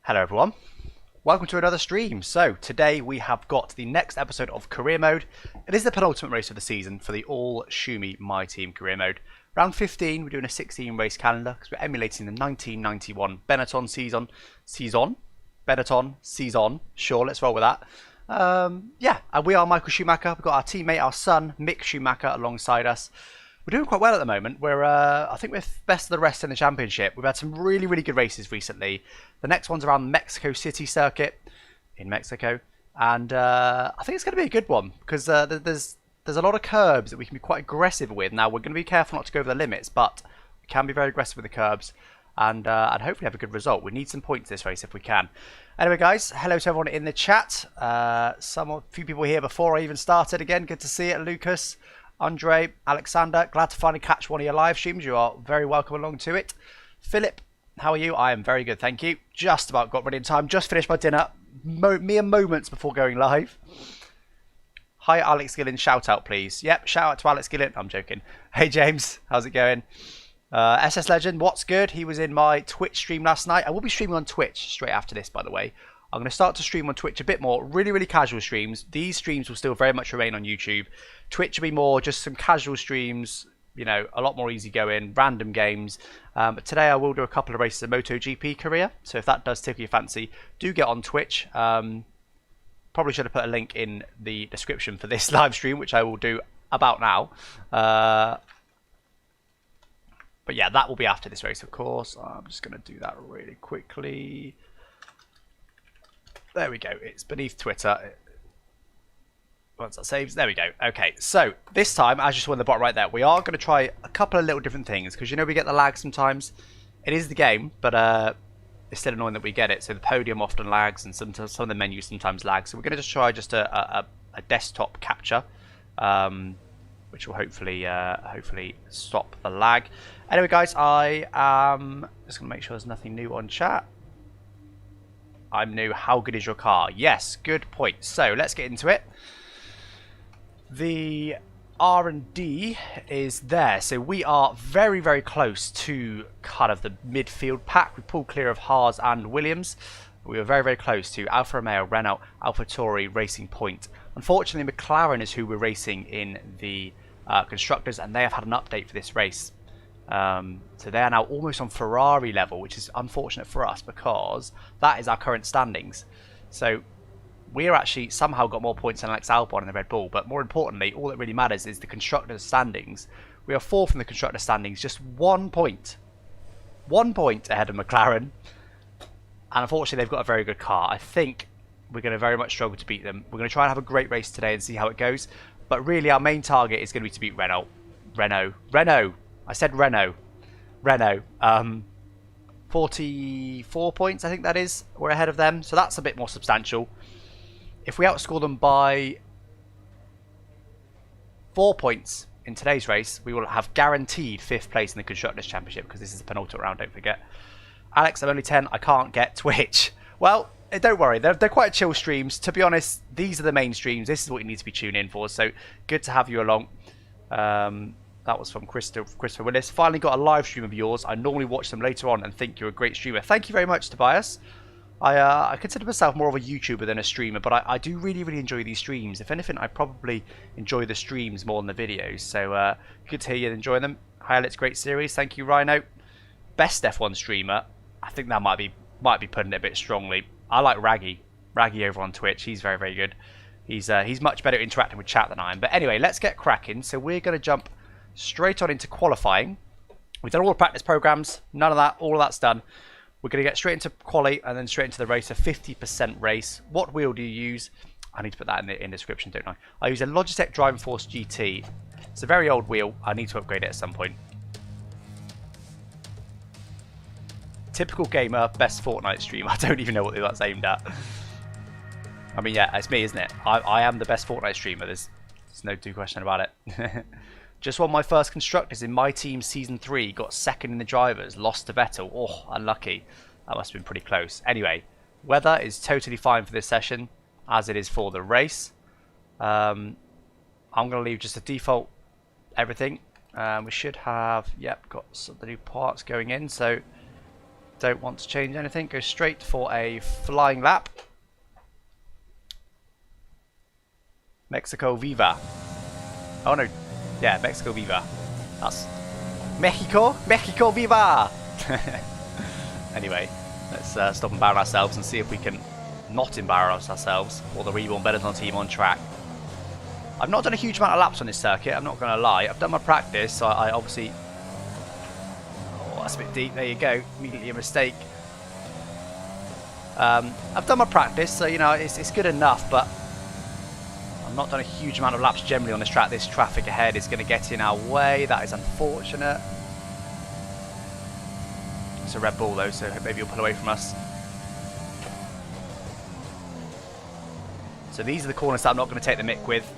Hello everyone, welcome to another stream. So today we have got the next episode of Career Mode. It is the penultimate race of the season for the All Schumi My Team Career Mode. Round 15 we're doing a 16 race calendar because we're emulating the 1991 Benetton season. Sure, let's roll with that. And we are Michael Schumacher. We've got our teammate, our son, Mick Schumacher alongside us. We're doing quite well at the moment. I think we're best of the rest in the championship. We've had some really, really good races recently. The next one's around Mexico City circuit in Mexico, and I think it's going to be a good one because there's a lot of curbs that we can be quite aggressive with. Now we're going to be careful not to go over the limits, but we can be very aggressive with the curbs, and hopefully have a good result. We need some points this race if we can. Anyway, guys, hello to everyone in the chat. A few people here before I even started. Again, good to see it, Lucas. Andre, Alexander, glad to finally catch one of your live streams. You are very welcome along to it. Philip, how are you? I am very good, thank you. Just about got ready in time. Just finished my dinner. Mere moments before going live. Hi, Alex Gillen. Shout out, please. Yep, shout out to Alex Gillen. I'm joking. Hey, James. How's it going? SS Legend, what's good? He was in my Twitch stream last night. I will be streaming on Twitch straight after this, by the way. I'm going to start to stream on Twitch a bit more. Really, really casual streams. These streams will still very much remain on YouTube. Twitch will be more just some casual streams, you know, a lot more easygoing, random games. But today I will do a couple of races of MotoGP career. So if that does tickle your fancy, do get on Twitch. Probably should have put a link in the description for this live stream, which I will do about now. But yeah, that will be after this race, of course. I'm just going to do that really quickly. There we go. It's beneath Twitter. Once that saves, there we go. Okay, so this time, as you saw in the bottom right there, we are going to try a couple of little different things because you know we get the lag sometimes. It is the game, but it's still annoying that we get it. So the podium often lags, and some of the menus sometimes lag. So we're going to just try a desktop capture, which will hopefully stop the lag. Anyway, guys, I am just going to make sure there's nothing new on chat. I'm new. How good is your car? Yes, good point. So let's get into it. The R&D is there. So we are very, very close to kind of the midfield pack. We pulled clear of Haas and Williams. We were very, very close to Alfa Romeo, Renault, AlphaTauri, Racing Point. Unfortunately, McLaren is who we're racing in the constructors, and they have had an update for this race. So they are now almost on Ferrari level, which is unfortunate for us because that is our current standings. So we're actually somehow got more points than Alex Albon in the Red Bull, but more importantly, all that really matters is the constructors standings. We are fourth in the constructor standings, just 1 point. 1 point ahead of McLaren. And unfortunately, they've got a very good car. I think we're going to very much struggle to beat them. We're going to try and have a great race today and see how it goes. But really, our main target is going to be to beat Renault. I said Renault. 44 points, I think that is. We're ahead of them, so that's a bit more substantial. If we outscore them by 4 points in today's race, we will have guaranteed 5th place in the Constructors' Championship because this is the penultimate round, don't forget. Alex, I'm only 10. I can't get Twitch. Well, don't worry. They're quite chill streams. To be honest, these are the main streams. This is what you need to be tuned in for, so good to have you along. That was from Christopher Willis. Finally got a live stream of yours. I normally watch them later on and think you're a great streamer. Thank you very much, Tobias. I consider myself more of a YouTuber than a streamer, but I do really, really enjoy these streams. If anything, I probably enjoy the streams more than the videos. So good to hear you enjoying them. Hi, Alex, great series. Thank you, Rhino. Best F1 streamer. I think that might be putting it a bit strongly. I like Raggy over on Twitch. He's very, very good. He's much better at interacting with chat than I am. But anyway, let's get cracking. So we're going to jump straight on into qualifying. We've done all the practice programs, none of that, all of that's done. We're going to get straight into quali and then straight into the race, a 50% race. What wheel do you use? I need to put that in the description, don't I? I use a Logitech Driving Force GT. It's a very old wheel. I need to upgrade it at some point. Typical gamer, best Fortnite stream. I don't even know what that's aimed at. I mean, yeah, it's me, isn't it? I am the best Fortnite streamer. There's no two question about it. Just won my first constructors in My Team Season 3. Got second in the drivers. Lost to Vettel. Oh, unlucky. That must have been pretty close. Anyway, weather is totally fine for this session, as it is for the race. I'm going to leave just a default everything. We should have, yep, got some of the new parts going in. So Don't want to change anything. Go straight for a flying lap. Mexico Viva. Oh no. Yeah, Mexico Viva. That's Mexico. Mexico Viva. Anyway, let's stop and barrel ourselves and see if we can not embarrass ourselves or the Reborn Benetton team on track. I've not done a huge amount of laps on this circuit, I'm not going to lie. I've done my practice, so I obviously... Oh, that's a bit deep. There you go. Immediately a mistake. I've done my practice, so, you know, it's good enough, but I've not done a huge amount of laps generally on this track. This traffic ahead is going to get in our way. That is unfortunate. It's a Red Bull, though, so maybe he'll pull away from us. So these are the corners that I'm not going to take the mick with,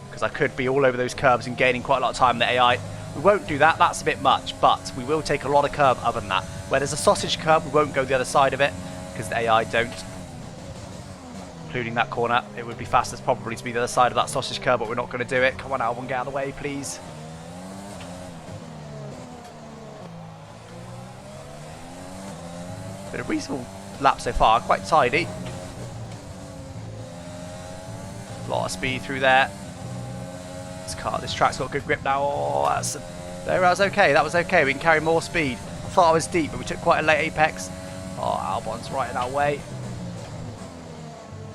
because I could be all over those curves and gaining quite a lot of time in the AI. We won't do that, that's a bit much, but we will take a lot of curb other than that. Where there's a sausage curb, we won't go the other side of it, because the AI don't. Including that corner, it would be fastest probably to be the other side of that sausage curb, but we're not going to do it. Come on, Albon, get out of the way, please. Been a reasonable lap so far, quite tidy. A lot of speed through there. This track's got good grip now. Oh, that was okay. That was okay. We can carry more speed. I thought I was deep, but we took quite a late apex. Oh, Albon's right in our way.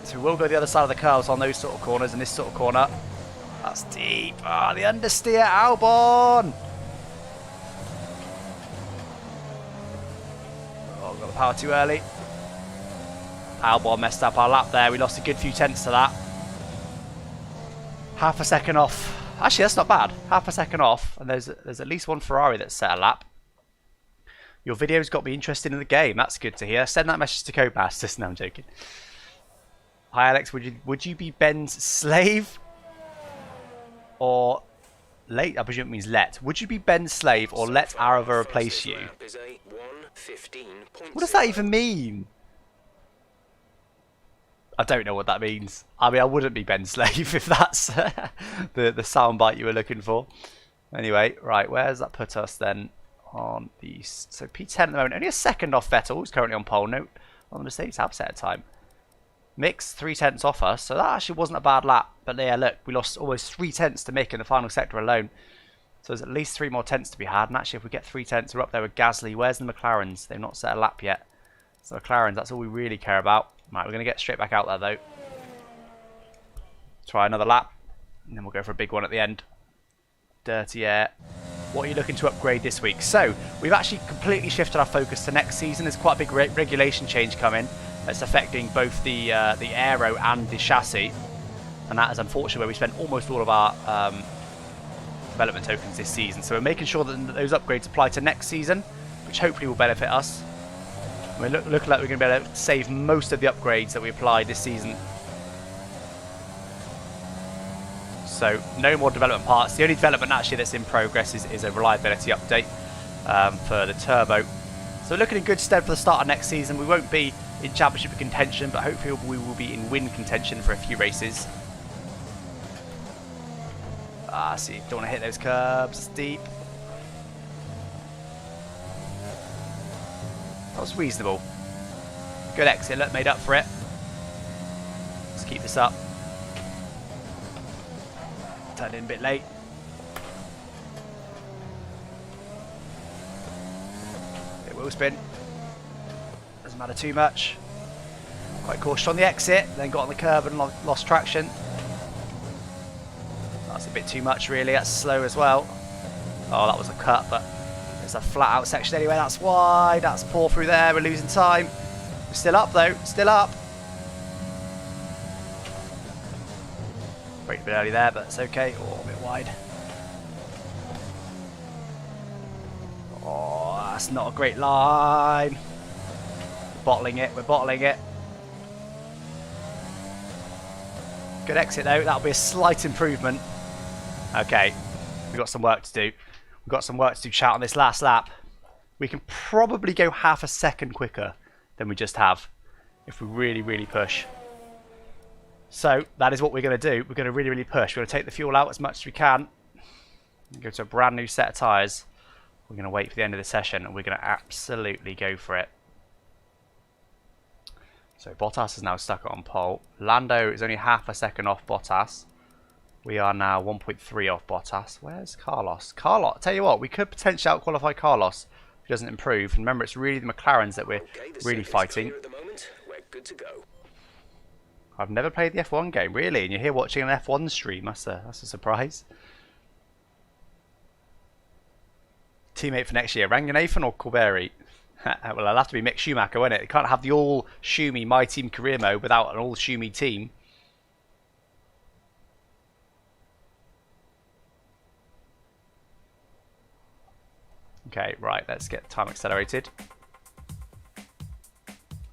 So we will go the other side of the curves on those sort of corners and this sort of corner. That's deep. Ah, the understeer, Albon. Oh, got the power too early. Albon messed up our lap there. We lost a good few tenths to that. Half a second off. Actually, that's not bad. Half a second off, and there's at least one Ferrari that's set a lap. Your video's got me interested in the game. That's good to hear. Send that message to Codemasters. No, I'm joking. Hi, Alex. Would you be Ben's slave or late? I presume it means let. Would you be Ben's slave or let Arava replace you? What does that even mean? I don't know what that means. I mean, I wouldn't be Ben's slave if that's the soundbite you were looking for. Anyway, right, where does that put us then? On the so P10 at the moment, only a second off Vettel, who's currently on pole. No, on the Mercedes have set a time. Mick's 3 tenths off us, so that actually wasn't a bad lap. But yeah, look, we lost almost 3 tenths to Mick in the final sector alone. So there's at least 3 more tenths to be had. And actually, if we get 3 tenths, we're up there with Gasly. Where's the McLarens? They've not set a lap yet. So McLarens, that's all we really care about. Right, we're going to get straight back out there though. Try another lap, and then we'll go for a big one at the end. Dirty air. What are you looking to upgrade this week? So, we've actually completely shifted our focus to next season. There's quite a big regulation change coming that's affecting both the aero and the chassis. And that is unfortunately where we spent almost all of our development tokens this season. So we're making sure that those upgrades apply to next season, which hopefully will benefit us. We're looking like we're going to be able to save most of the upgrades that we applied this season. So no more development parts. The only development actually that's in progress is a reliability update for the turbo. So we're looking in good stead for the start of next season. We won't be in championship contention, but hopefully we will be in win contention for a few races. See, don't want to hit those curbs. It's deep. That was reasonable. Good exit, look, made up for it. Let's keep this up. Turned in a bit late. It will spin. Doesn't matter too much. Quite cautious on the exit, then got on the curb and lost traction. That's a bit too much really, that's slow as well. Oh, that was a cut, but there's a flat out section anyway, that's wide, that's poor through there, we're losing time. We're still up though, still up. Braked a bit early there, but it's okay. Oh, a bit wide. Oh, that's not a great line. We're bottling it, we're bottling it. Good exit though, that'll be a slight improvement. Okay, we've got some work to do. We've got some work to do, chat, on this last lap. We can probably go half a second quicker than we just have if we really, really push. So that is what we're going to do. We're going to really, really push. We're going to take the fuel out as much as we can. Go to a brand new set of tyres. We're going to wait for the end of the session and we're going to absolutely go for it. So Bottas is now stuck on pole. Lando is only half a second off Bottas. We are now 1.3 off Bottas. Where's Carlos? Carlos, tell you what, we could potentially out-qualify Carlos if he doesn't improve. And remember, it's really the McLarens that we're really fighting. We're good to go. I've never played the F1 game, really, and you're here watching an F1 stream. That's a surprise. Teammate for next year, Ranganathan or Corberry? Well, it'll have to be Mick Schumacher, won't it? It can't have the All Schumi My Team career mode without an All Schumi team. Okay, right, let's get time accelerated.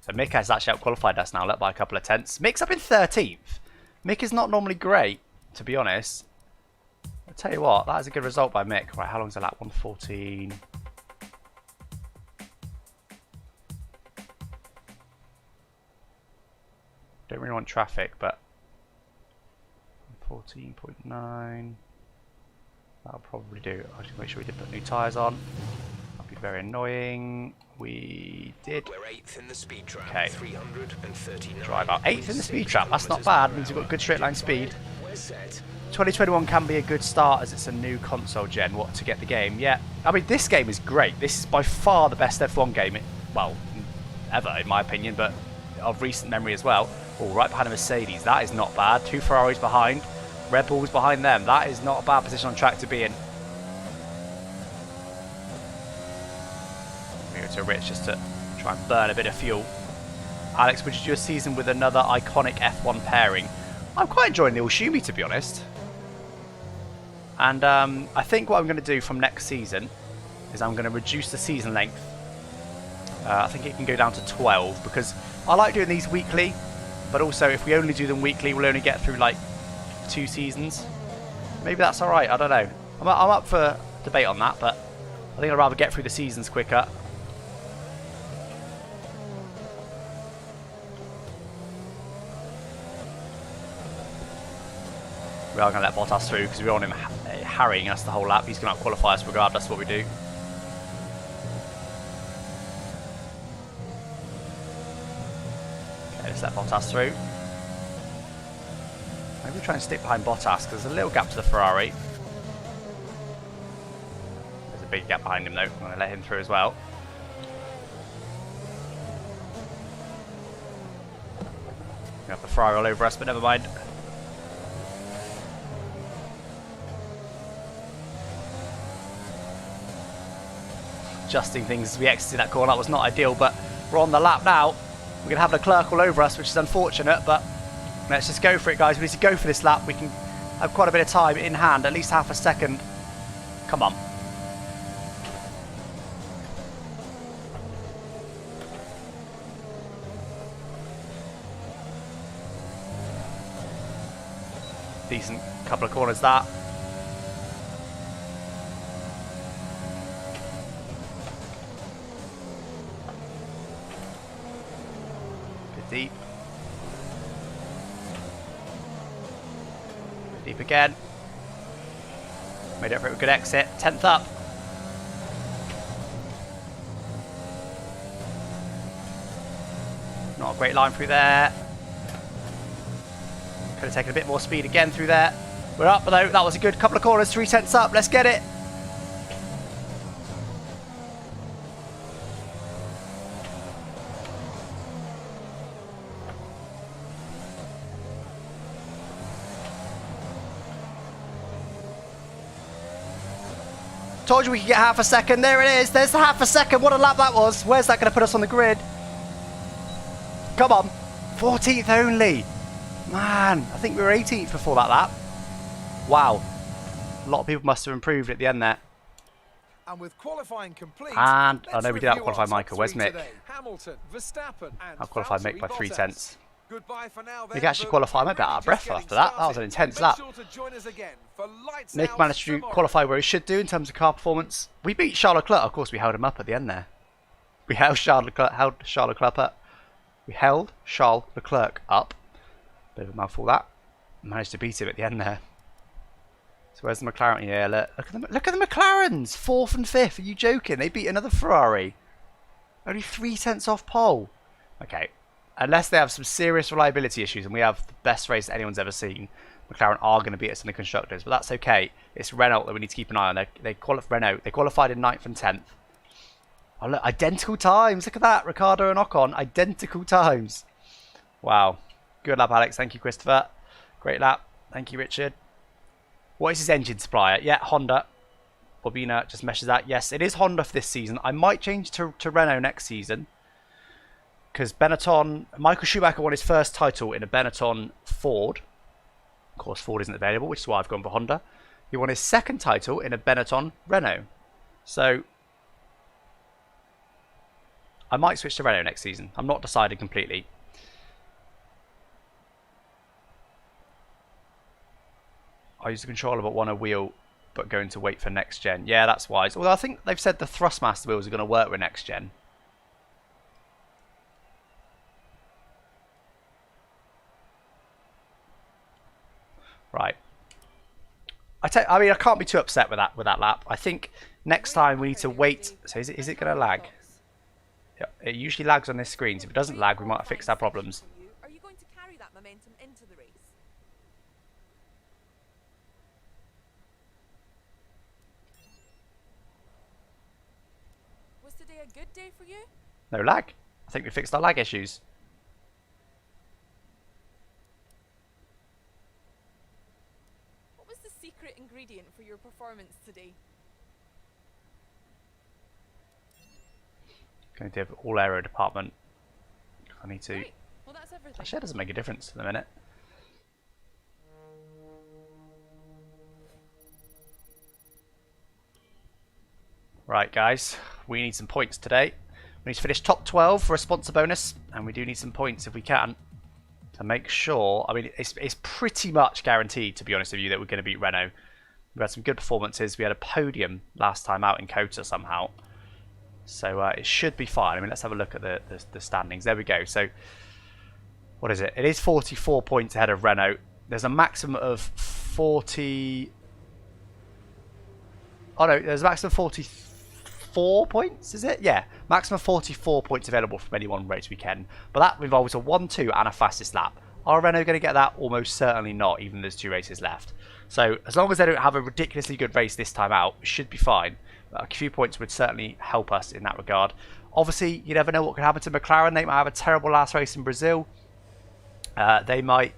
So Mick has actually out-qualified us now, led by a couple of tenths. Mick's up in 13th. Mick is not normally great, to be honest. I'll tell you what, that is a good result by Mick. Right, how long's the lap? 1:14. Don't really want traffic, but 14.9. That'll probably do. I just make sure we did put new tyres on. That'll be very annoying. We did. We're 8th in the speed trap. Okay. 339. Drive out 8th in the speed trap. That's not bad. Means we've got good straight line speed. 2021 can be a good start as it's a new console gen. What to get the game? Yeah. I mean, this game is great. This is by far the best F1 game. Well, ever in my opinion, but of recent memory as well. Oh, right behind a Mercedes. That is not bad. 2 Ferraris behind. Red Bull's behind them. That is not a bad position on track to be in. We go to Rich just to try and burn a bit of fuel. Alex, would you do a season with another iconic F1 pairing? I'm quite enjoying the All Schumi, to be honest. And I think what I'm going to do from next season is I'm going to reduce the season length. I think it can go down to 12 because I like doing these weekly, but also if we only do them weekly, we'll only get through like 2 seasons. Maybe that's alright, I don't know. I'm up for debate on that, but I think I'd rather get through the seasons quicker. We are going to let Bottas through because we're on him harrying us the whole lap. He's going to qualify us regardless of what we do. Okay, let's let Bottas through. Maybe we'll try and stick behind Bottas because there's a little gap to the Ferrari. There's a big gap behind him though. I'm going to let him through as well. We have the Ferrari all over us, but never mind. Adjusting things as we exited that corner, that was not ideal, but we're on the lap now. We're going to have Leclerc all over us, which is unfortunate, but let's just go for it, guys. We need to go for this lap. We can have quite a bit of time in hand, at least half a second. Come on. Decent couple of corners that. Bit deep. Deep again. Made it for a good exit. 10th up. Not a great line through there. Could have taken a bit more speed again through there. We're up though. That was a good couple of corners. 3/10 up. Let's get it. Told you we could get half a second. There it is. There's the half a second. What a lap that was. Where's that going to put us on the grid? Come on. 14th only. Man, I think we were 18th before that lap. Wow. A lot of people must have improved at the end there. And with qualifying complete, and I know we did out-qualify Michael. Where's Mick? Hamilton, Verstappen, and Out-qualified Mick by 3/10. Goodbye for now, Mick actually qualified. I'm a bit out of breath after that. That was an intense lap. Mick managed to qualify where he should do in terms of car performance. We beat Charles Leclerc. Of course, we held him up at the end there. We held Charles Leclerc up. We held Charles Leclerc up. Bit of a mouthful that. Managed to beat him at the end there. So where's the McLaren? Yeah, look at the McLarens. 4th and 5th. Are you joking? They beat another Ferrari. Only 3/10 off pole. Okay. unless they have some serious reliability issues and we have the best race that anyone's ever seen, McLaren are going to beat us in the constructors. But that's okay. It's Renault that we need to keep an eye on. They qualified in 9th and 10th. Oh, look, identical times. Look at that. Ricardo and Ocon, identical times. Wow. Good lap, Alex. Thank you, Christopher. Great lap. Thank you, Richard. What is his engine supplier? Yeah, Honda. Bobina just meshes that. Yes, it is Honda for this season. I might change to Renault next season. Because Benetton, Michael Schumacher won his first title in a Benetton Ford. Of course, Ford isn't available, which is why I've gone for Honda. He won his second title in a Benetton Renault. So, I might switch to Renault next season. I'm not decided completely. I use the controller but want a wheel, but going to wait for next gen. Yeah, that's wise. Although I think they've said the Thrustmaster wheels are going to work with next gen. Right. I mean, I can't be too upset with that lap. I think next time we need to wait. So is it going to lag? Yeah, it usually lags on this screen. So if it doesn't lag, we might have fixed our problems. Are you going to carry that momentum into the race? Was today a good day for you? No lag. I think we fixed our lag issues. What was the secret ingredient for your performance today? Going to have all aero department. I need to. Great. Well, that's everything. Actually, that doesn't make a difference in a minute. Right, guys, we need some points today. We need to finish top 12 for a sponsor bonus, and we do need some points if we can to make sure. I mean, it's pretty much guaranteed, to be honest with you, that we're going to beat Renault. We had some good performances. We had a podium last time out in Kota somehow. So it should be fine. I mean, let's have a look at the standings. There we go. So, what is it? It is 44 points ahead of Renault. There's a maximum of 40... Oh, no, there's a maximum of 44 points, is it? Yeah, maximum of 44 points available from any one race weekend. But that involves a 1-2 and a fastest lap. Are Renault going to get that? Almost certainly not, even though there's 2 races left. So, as long as they don't have a ridiculously good race this time out, it should be fine. A few points would certainly help us in that regard. Obviously, you never know what could happen to McLaren. They might have a terrible last race in Brazil. They might,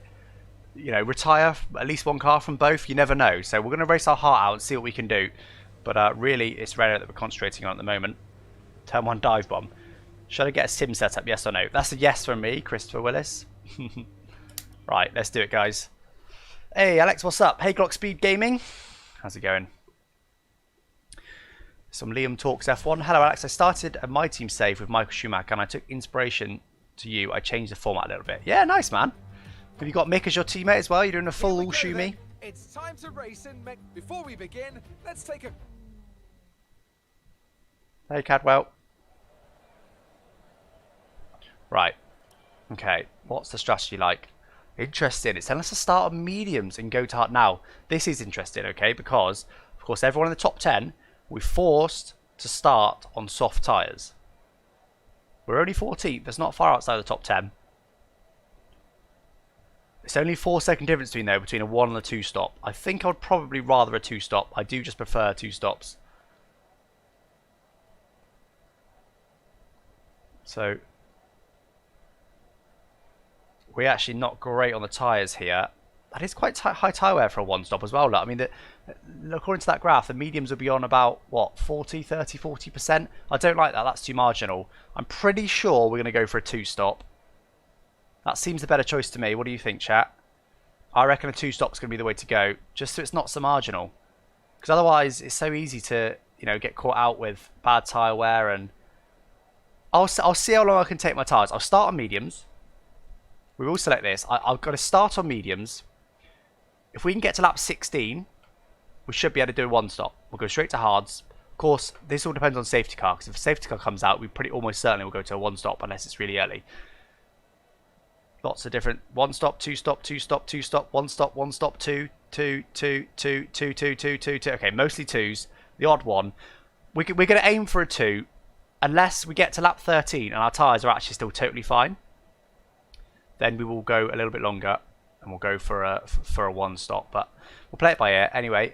retire at least one car from both. You never know. So we're going to race our heart out and see what we can do. But really, it's Renault that we're concentrating on at the moment. Turn 1 dive bomb. Should I get a sim set up? Yes or no? That's a yes from me, Christopher Willis. Right, let's do it, guys. Hey, Alex, what's up? Hey, Glock Speed Gaming. How's it going? Some Liam Talks F1. Hello, Alex. I started a My Team save with Michael Schumacher, and I took inspiration to you. I changed the format a little bit. Yeah, nice, man. Have you got Mick as your teammate as well? You're doing a full All Schumi? It's time to race in. Before we begin, let's take a... Hey, Cadwell. Right. Okay. What's the strategy like? Interesting. It's telling us to start on mediums and go to hard. Now, this is interesting, okay? Because, of course, everyone in the top 10... we're forced to start on soft tyres. We're only 14th. That's not far outside the top 10. It's only 4-second difference between a 1 and a 2 stop. I think I would probably rather a 2 stop. I do just prefer 2 stops. So we're actually not great on the tyres here. That is quite high tyre wear for a 1 stop as well. Look, I mean, according to that graph, the mediums will be on about, what, 40, 30, 40%? I don't like that. That's too marginal. I'm pretty sure we're going to go for a 2 stop. That seems the better choice to me. What do you think, chat? I reckon a 2 stop is going to be the way to go, just so it's not so marginal. Because otherwise, it's so easy to, get caught out with bad tyre wear. And I'll see how long I can take my tyres. I'll start on mediums. We will select this. I've got to start on mediums. If we can get to lap 16, we should be able to do a 1 stop. We'll go straight to hards. Of course, this all depends on safety car, because if a safety car comes out, we almost certainly will go to a 1 stop unless it's really early. Lots of different 1 stop, 2 stop, 2 stop, 2 stop, 1 stop, 1 stop, 2, 2, 2, 2, 2, 2, 2, 2, 2. Okay, mostly 2s. The odd one. We're going to aim for a 2 unless we get to lap 13 and our tyres are actually still totally fine. then we will go a little bit longer and we'll go for a one stop. But we'll play it by ear. Anyway,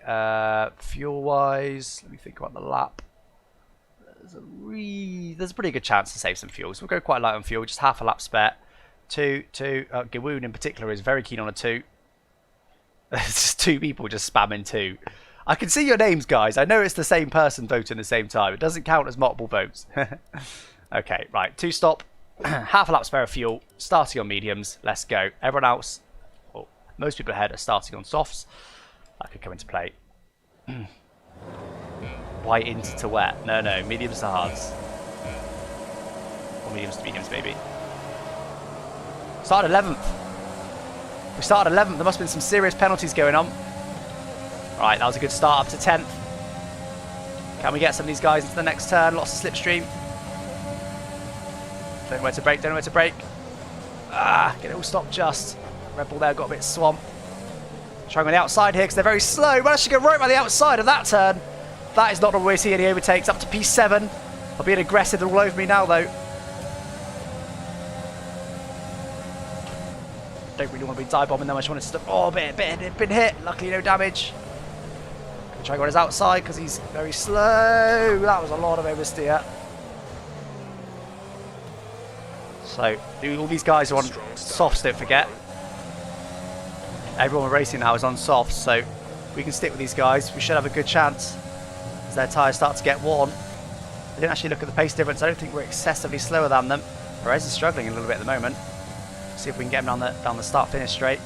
fuel wise, let me think about the lap. There's a pretty good chance to save some fuel, so we'll go quite light on fuel, just half a lap spare. Two. Gawoon in particular is very keen on a 2. There's just 2 people just spamming 2. I can see your names, guys. I know it's the same person voting at the same time. It doesn't count as multiple votes. Okay, right. 2 stop. Half a lap spare of fuel. Starting on mediums. Let's go. Everyone else, well, most people ahead are starting on softs. That could come into play. White into to wet. No, mediums to hards. Or mediums to mediums, maybe. Started 11th. We started 11th. There must have been some serious penalties going on. Right, that was a good start up to 10th. Can we get some of these guys into the next turn? Lots of slipstream. Don't know where to brake, don't know where to brake. Get it all stopped just. Red Bull there got a bit swamped. Trying on the outside here because they're very slow. Managed to go right by the outside of that turn. That is not where we see any overtakes. Up to P7. I'm being aggressive. They're all over me now, though. Don't really want to be dive bombing them. I just wanted to stop. Oh, been hit. Luckily, no damage. Gonna try and go on his outside because he's very slow. That was a lot of oversteer. So, all these guys are on softs, don't forget. Everyone racing now is on softs, so we can stick with these guys. We should have a good chance as their tyres start to get worn. I didn't actually look at the pace difference. I don't think we're excessively slower than them. Perez is struggling a little bit at the moment. See if we can get him down the start-finish straight.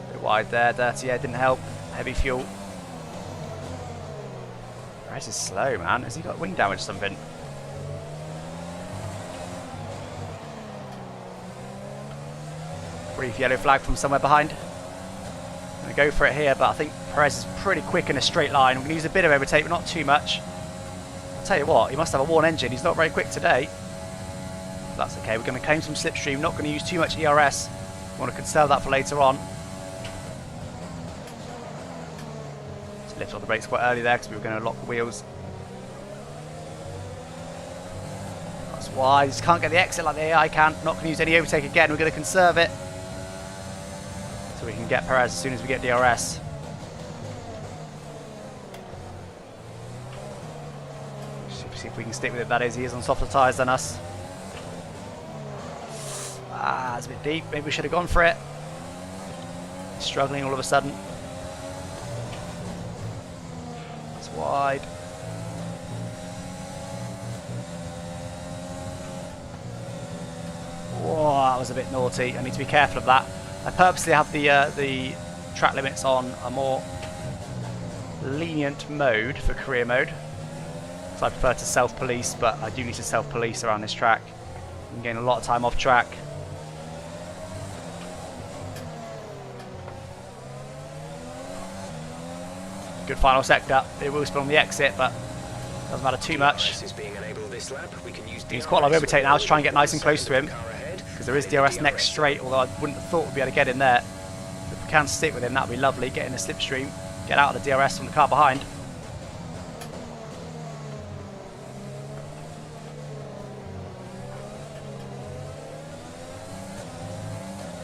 A bit wide there. Dirty air didn't help. Heavy fuel. Perez is slow, man. Has he got wing damage or something? Brief yellow flag from somewhere behind. I'm going to go for it here, but I think Perez is pretty quick in a straight line. We're going to use a bit of overtake, but not too much. I'll tell you what, he must have a worn engine. He's not very quick today. That's okay. We're going to claim some slipstream. Not going to use too much ERS. We want to conserve that for later on. Just lift on the brakes quite early there because we were going to lock the wheels. That's why. Just can't get the exit like the AI can. Not going to use any overtake again. We're going to conserve it. So we can get Perez as soon as we get DRS. See if we can stick with it. That is, he is on softer tyres than us. It's a bit deep. Maybe we should have gone for it. Struggling all of a sudden. It's wide. Whoa, that was a bit naughty. I need to be careful of that. I purposely have the track limits on a more lenient mode for career mode. So I prefer to self-police, but I do need to self-police around this track. I'm getting a lot of time off track. Good final sector. It will spin on the exit, but doesn't matter too much. He's quite a lot of overtake now to try and get nice and close to him, because there is DRS next straight, although I wouldn't have thought we'd be able to get in there. If we can stick with him, that would be lovely. Get in the slipstream, get out of the DRS from the car behind.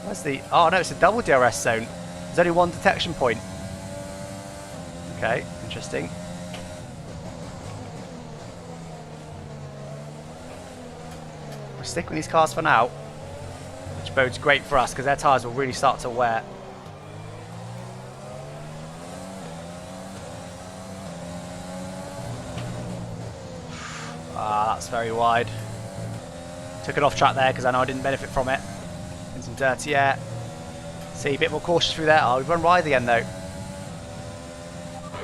Where's the... Oh no, it's a double DRS zone. There's only one detection point. Okay, interesting. We'll stick with these cars for now, which bodes great for us because their tyres will really start to wear. That's very wide. Took it off track there because I know I didn't benefit from it. In some dirty air. See, a bit more cautious through there. Oh, we've run wide again though.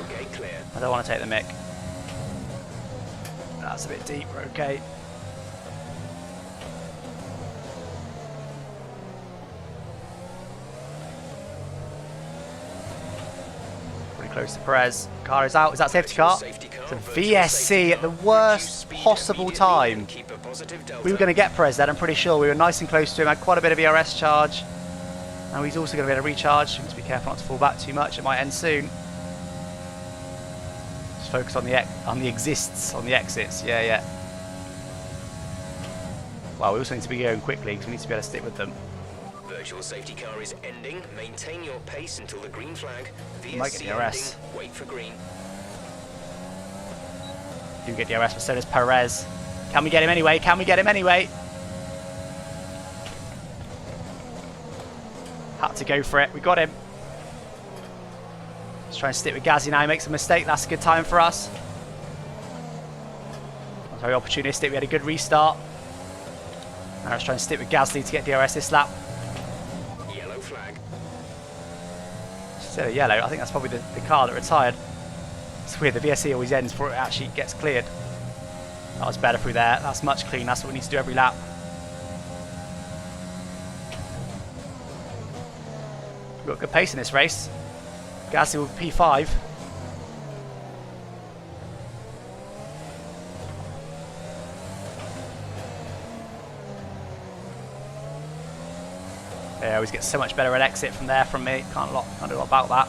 Okay, clear. I don't want to take the mick. That's a bit deep, we're okay. Pretty close to Perez. Car is out. Is that safety car? It's a VSC at the worst possible time. We were going to get Perez then, I'm pretty sure. We were nice and close to him, had quite a bit of ERS charge. Now he's also going to be able to recharge. We need to be careful not to fall back too much, it might end soon. Just focus on the exists, on the exits, yeah. Well, we also need to be going quickly because we need to be able to stick with them. Virtual safety car is ending. Maintain your pace until the green flag. Might get VSC DRS. ending. Wait for green. Do get DRS, but so does Perez. Can we get him anyway? Can we get him anyway? Had to go for it. We got him. Let's try and stick with Gazzy now. He makes a mistake. That's a good time for us. That was very opportunistic. We had a good restart. Now let's try and stick with Gasly to get DRS this lap. Yellow flag. Instead of yellow, I think that's probably the car that retired. It's weird, the VSC always ends before it actually gets cleared. That was better through there. That's much clean. That's what we need to do every lap. We've got good pace in this race. Gasly with P5. They always get so much better at exit from there from me. Can't do a lot about that.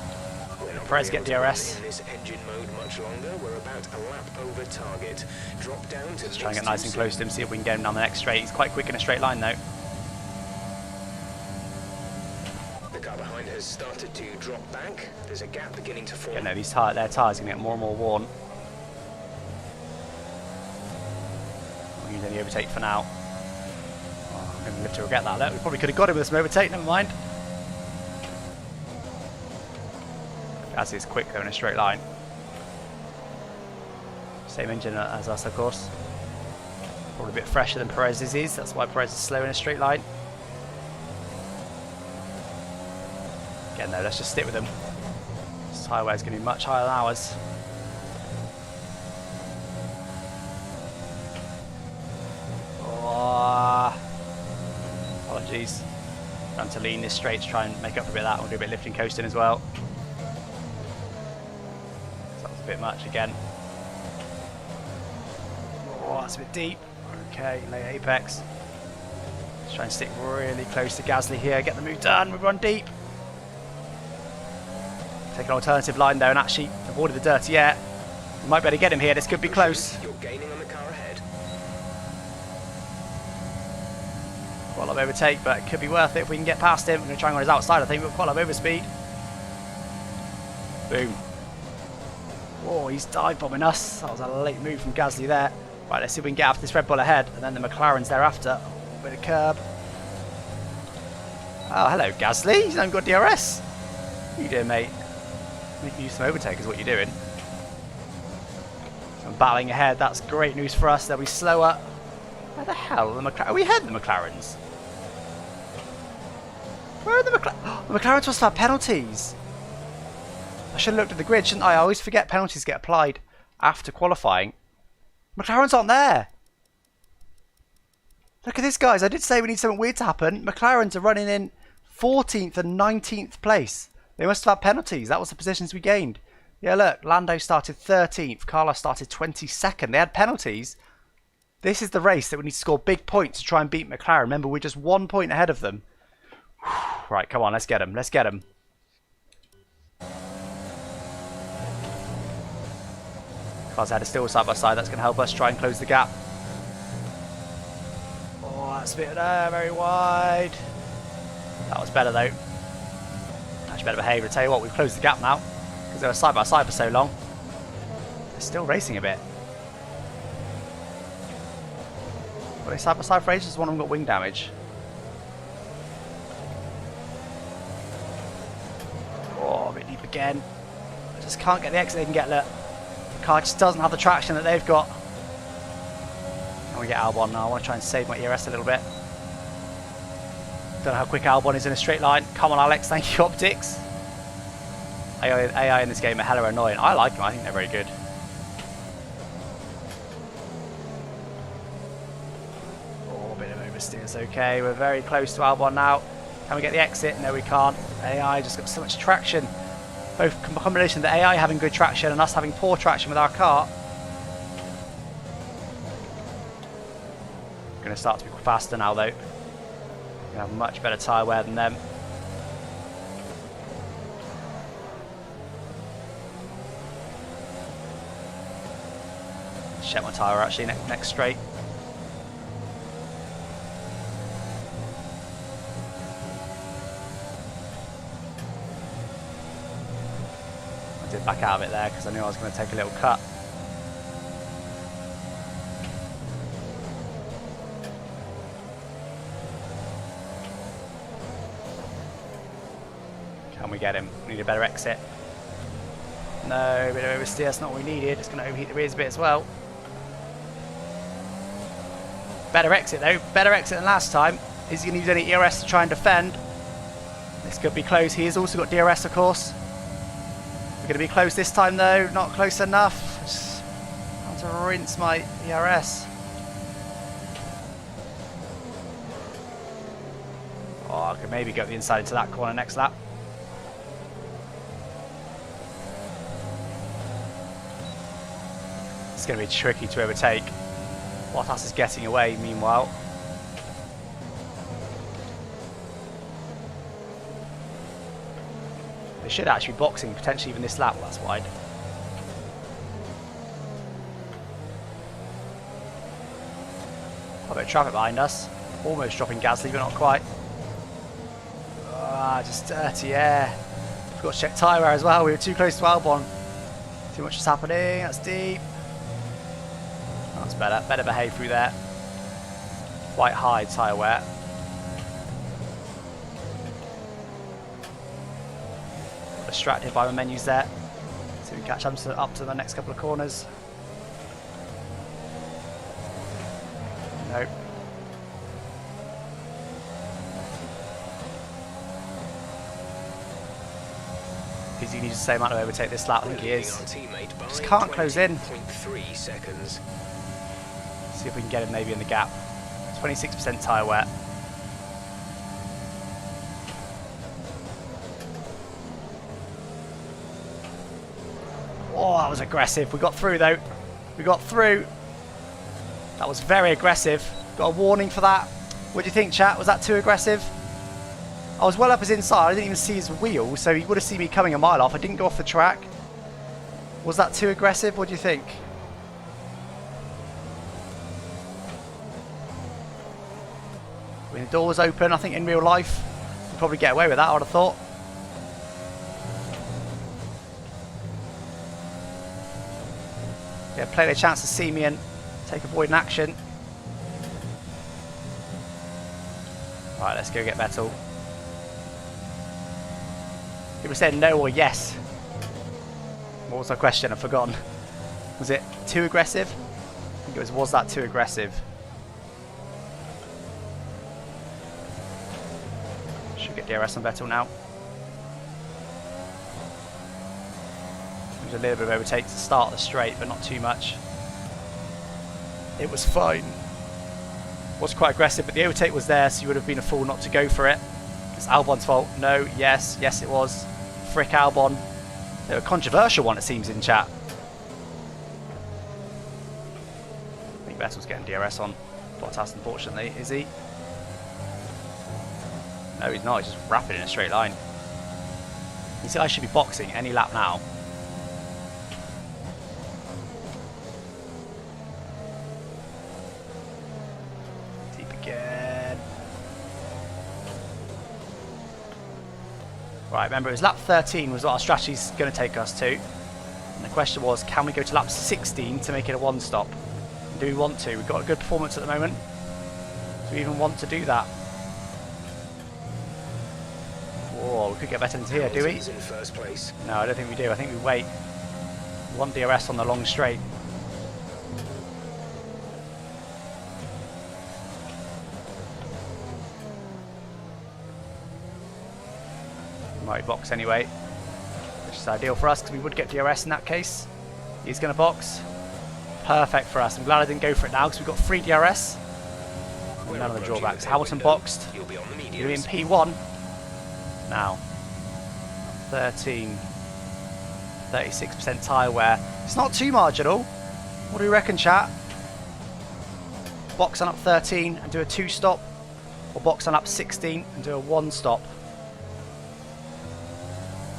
Perez get DRS. In this engine mode much longer. We're about a lap over target. Drop down to Let's try and get nice and close to him, see if we can get him down the next straight. He's quite quick in a straight line though. The car behind has started to drop back. There's a gap beginning to form. Yeah, no, their tyres are going to get more and more worn. We'll use any overtake for now. Oh, I'm going to live to regret that. Look, we probably could have got him with some overtake, never mind. As is quick though in a straight line. Same engine as us, of course. Probably a bit fresher than Perez's is. That's why Perez is slow in a straight line. Again, though, let's just stick with them. This highway is going to be much higher than ours. Oh, apologies. Trying to lean this straight to try and make up for a bit of that. We'll do a bit of lifting coasting as well. A bit much again. Oh, that's a bit deep. Okay, late apex. Let's try and stick really close to Gasly here. Get the move done. We run deep. Take an alternative line though and actually avoided the dirty air. We might be able to get him here. This could be close. You're gaining on the car ahead. Quite a lot of overtake, but it could be worth it if we can get past him. We're going to try and go on his outside. I think we've got quite a lot of overspeed. Boom. Oh, he's dive bombing us. That was a late move from Gasly there. Right, let's see if we can get after this Red Bull ahead, and then the McLaren's thereafter. Oh, bit of curb. Oh, hello, Gasly. He's not got DRS. What are you doing, mate? Making use some overtake is what you're doing. So I'm battling ahead. That's great news for us. They'll be slower. Where the hell are the McLaren? Are we ahead of the McLarens? Where are the McLarens? The McLarens must have penalties. I should have looked at the grid, shouldn't I? I always forget penalties get applied after qualifying. McLaren's aren't there. Look at this, guys. I did say we need something weird to happen. McLaren's are running in 14th and 19th place. They must have had penalties. That was the positions we gained. Yeah, look. Lando started 13th. Carlos started 22nd. They had penalties. This is the race that we need to score big points to try and beat McLaren. Remember, we're just 1 point ahead of them. Right, come on. Let's get them. Let's get them. Cars ahead are still side by side. That's going to help us try and close the gap. Oh, that's a bit very wide. That was better though. Actually better behaviour. I tell you what, we've closed the gap now because they were side by side for so long. They're still racing a bit. Were they side by side for ages? One of them got wing damage. Oh, a bit deep again. I just can't get the exit they can get. Look. The car just doesn't have the traction that they've got. And we get Albon now. I want to try and save my ERS a little bit. Don't know how quick Albon is in a straight line. Come on, Alex. Thank you, Optics. AI in this game are hella annoying. I like them. I think they're very good. Oh, a bit of oversteer is okay. We're very close to Albon now. Can we get the exit? No, we can't. AI just got so much traction. Both combination of the AI having good traction and us having poor traction with our car. Going to start to be faster now though. We have much better tyre wear than them. Check my tyre actually next straight. did back out of it there because I knew I was going to take a little cut. Can we get him? We need a better exit. No, a bit of oversteer, that's not what we needed. It's going to overheat the rears a bit as well. Better exit though, better exit than last time. Is he going to use any ERS to try and defend? This could be close. He has also got DRS, of course. We're going to be close this time though, not close enough. Just want to rinse my ERS. Oh, I could maybe go the inside into that corner next lap. It's going to be tricky to overtake. Bottas is getting away meanwhile. They should actually be boxing, potentially even this lap. Well, that's wide. A bit of traffic behind us. Almost dropping Gasly, but not quite. Ah, just dirty air. Forgot to check tyre wear as well. We were too close to Albon. Too much was happening. That's deep. That's better. Better behave through there. Quite high tyre wear. Distracted by my menus there. So we can catch up to the next couple of corners. Nope. Is he needs the same amount of overtake this lap? I think he is. Just can't close in. 0.3 seconds. See if we can get him maybe in the gap. 26% tyre wear. Oh, that was aggressive. We got through though. We got through. That was very aggressive. Got a warning for that. What do you think, chat? Was that too aggressive? I was well up his inside. I didn't even see his wheel, so he would have seen me coming a mile off. I didn't go off the track. Was that too aggressive? What do you think? I mean, the door was open. I think in real life, we'd probably get away with that, I would have thought. Yeah, plenty of chance to see me and take avoiding action. Right, let's go get Vettel. People said no or yes. What was our question? I've forgotten. Was it too aggressive? I think it was that too aggressive? Should get DRS on Vettel now. There's a little bit of overtake to start the straight, but not too much. It was fine. Was quite aggressive, but the overtake was there, so you would have been a fool not to go for it. It's Albon's fault. No, yes, yes it was. Frick Albon. They're a controversial one, it seems, in chat. I think Vettel's getting DRS on Bottas, unfortunately. Is he? No, he's not. He's just rapid in a straight line. You see, I should be boxing any lap now. Deep again. Right, remember it was lap 13 was what our strategy's going to take us to. And the question was, can we go to lap 16 to make it a one stop? Do we want to? We've got a good performance at the moment. Do we even want to do that? Whoa, we could get better into here, do we? In first place. No, I don't think we do. I think we wait. We want DRS on the long straight. Might box anyway, which is ideal for us because we would get DRS in that case. He's going to box. Perfect for us. I'm glad I didn't go for it now because we've got 3 DRS. None of the drawbacks. Hamilton boxed. You'll be on the You're in mediums. P1 now. 13, 36% tyre wear. It's not too marginal. What do we reckon, chat? Box on up 13 and do a 2 stop, or box on up 16 and do a 1 stop.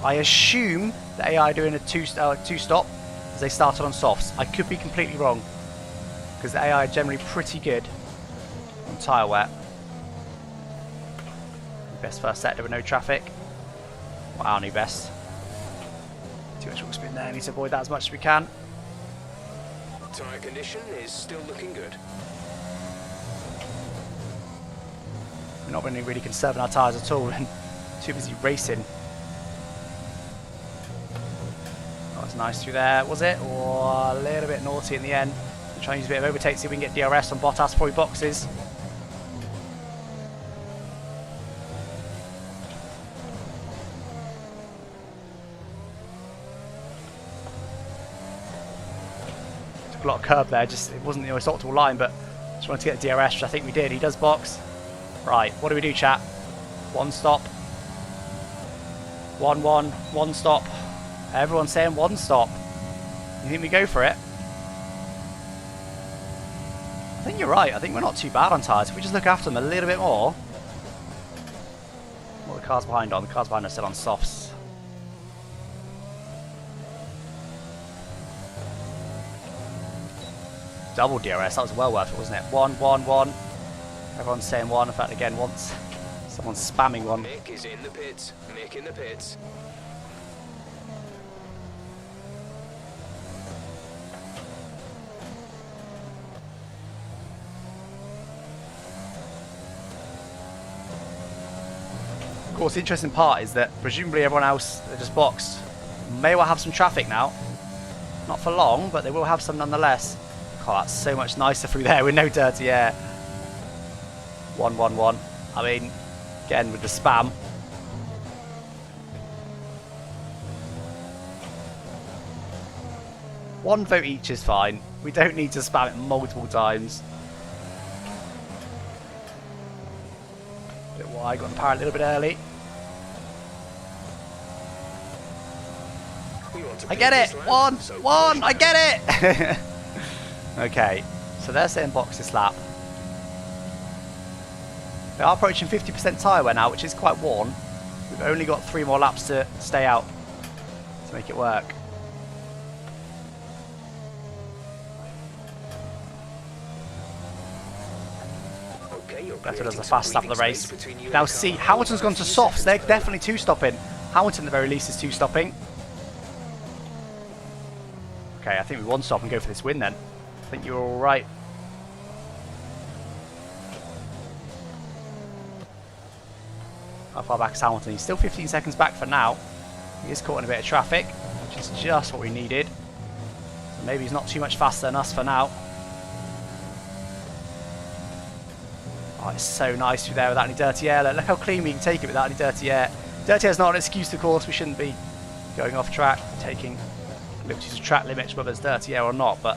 I assume the AI are doing a 2 stop as they started on softs. I could be completely wrong because the AI are generally pretty good on tyre wear. Best first sector with no traffic. Wow, new best. Too much wheel spin there. Need to avoid that as much as we can. Tyre condition is still looking good. We're not really conserving our tyres at all and too busy racing. That was nice through there, was it? Or a little bit naughty in the end. We'll try and use a bit of overtake, see if we can get DRS on Bottas before he boxes. Took a lot of curb there, just it wasn't the most optimal line, but just wanted to get the DRS, which I think we did. He does box. Right, what do we do, chat? One stop. One stop. Everyone's saying one stop. You think we go for it? I think you're right. I think we're not too bad on tyres. If we just look after them a little bit more. What are the cars behind on? The cars behind are still on softs. Double DRS. That was well worth it, wasn't it? One. Everyone's saying one. In fact, again, once. Someone's spamming one. Mick is in the pits. Mick in the pits. Of course, the interesting part is that presumably everyone else that just boxed may well have some traffic now. Not for long, but they will have some nonetheless. Oh, that's so much nicer through there with no dirty air. 1. I mean, again with the spam. One vote each is fine. We don't need to spam it multiple times. Bit wide, got the power a little bit early. I get it! One! I get it! Okay, so they're saying box this lap. They are approaching 50% tyre wear now, which is quite worn. We've only got 3 more laps to stay out to make it work. Better does the fast lap of the race. Now see, Hamilton's gone to softs. They're definitely 2-stopping. Hamilton at the very least is 2-stopping. Okay, I think we 1-stop and go for this win then. I think you're all right. How far back is Hamilton? He's still 15 seconds back for now. He is caught in a bit of traffic, which is just what we needed. So maybe he's not too much faster than us for now. Oh, it's so nice through there without any dirty air. Look how clean we can take it without any dirty air. Dirty air is not an excuse, of course. We shouldn't be going off track, taking liberties of track limits, whether it's dirty air or not, but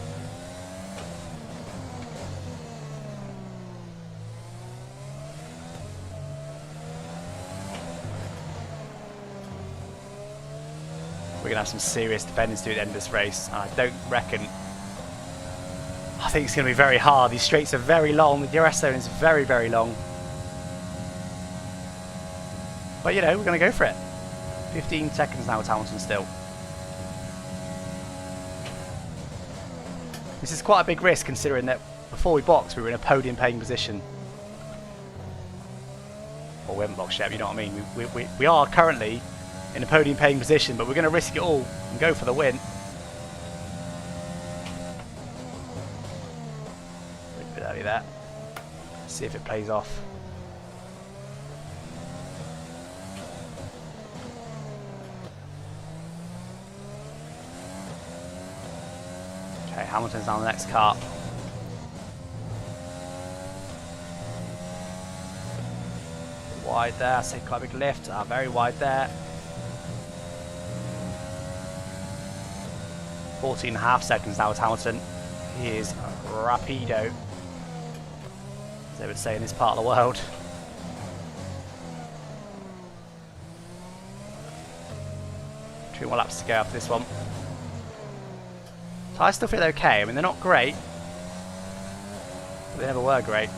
we're going to have some serious dependency at the end of this race. And I don't reckon... I think it's going to be very hard. These straights are very long. The DRS zone is very, very long. But, you know, we're going to go for it. 15 seconds now with Hamilton still. This is quite a big risk considering that before we boxed we were in a podium paying position. Or we haven't boxed yet, you know what I mean. We are currently in a podium paying position, but we're going to risk it all and go for the win. A bit early there. See if it plays off. Okay, Hamilton's on the next car. Wide there, I say quite a big lift. Very wide there. 14.5 seconds now with Hamilton. He is rapido, as they would say in this part of the world. Two more laps to go after this one. Tyres still feel okay. I mean, they're not great, but they never were great.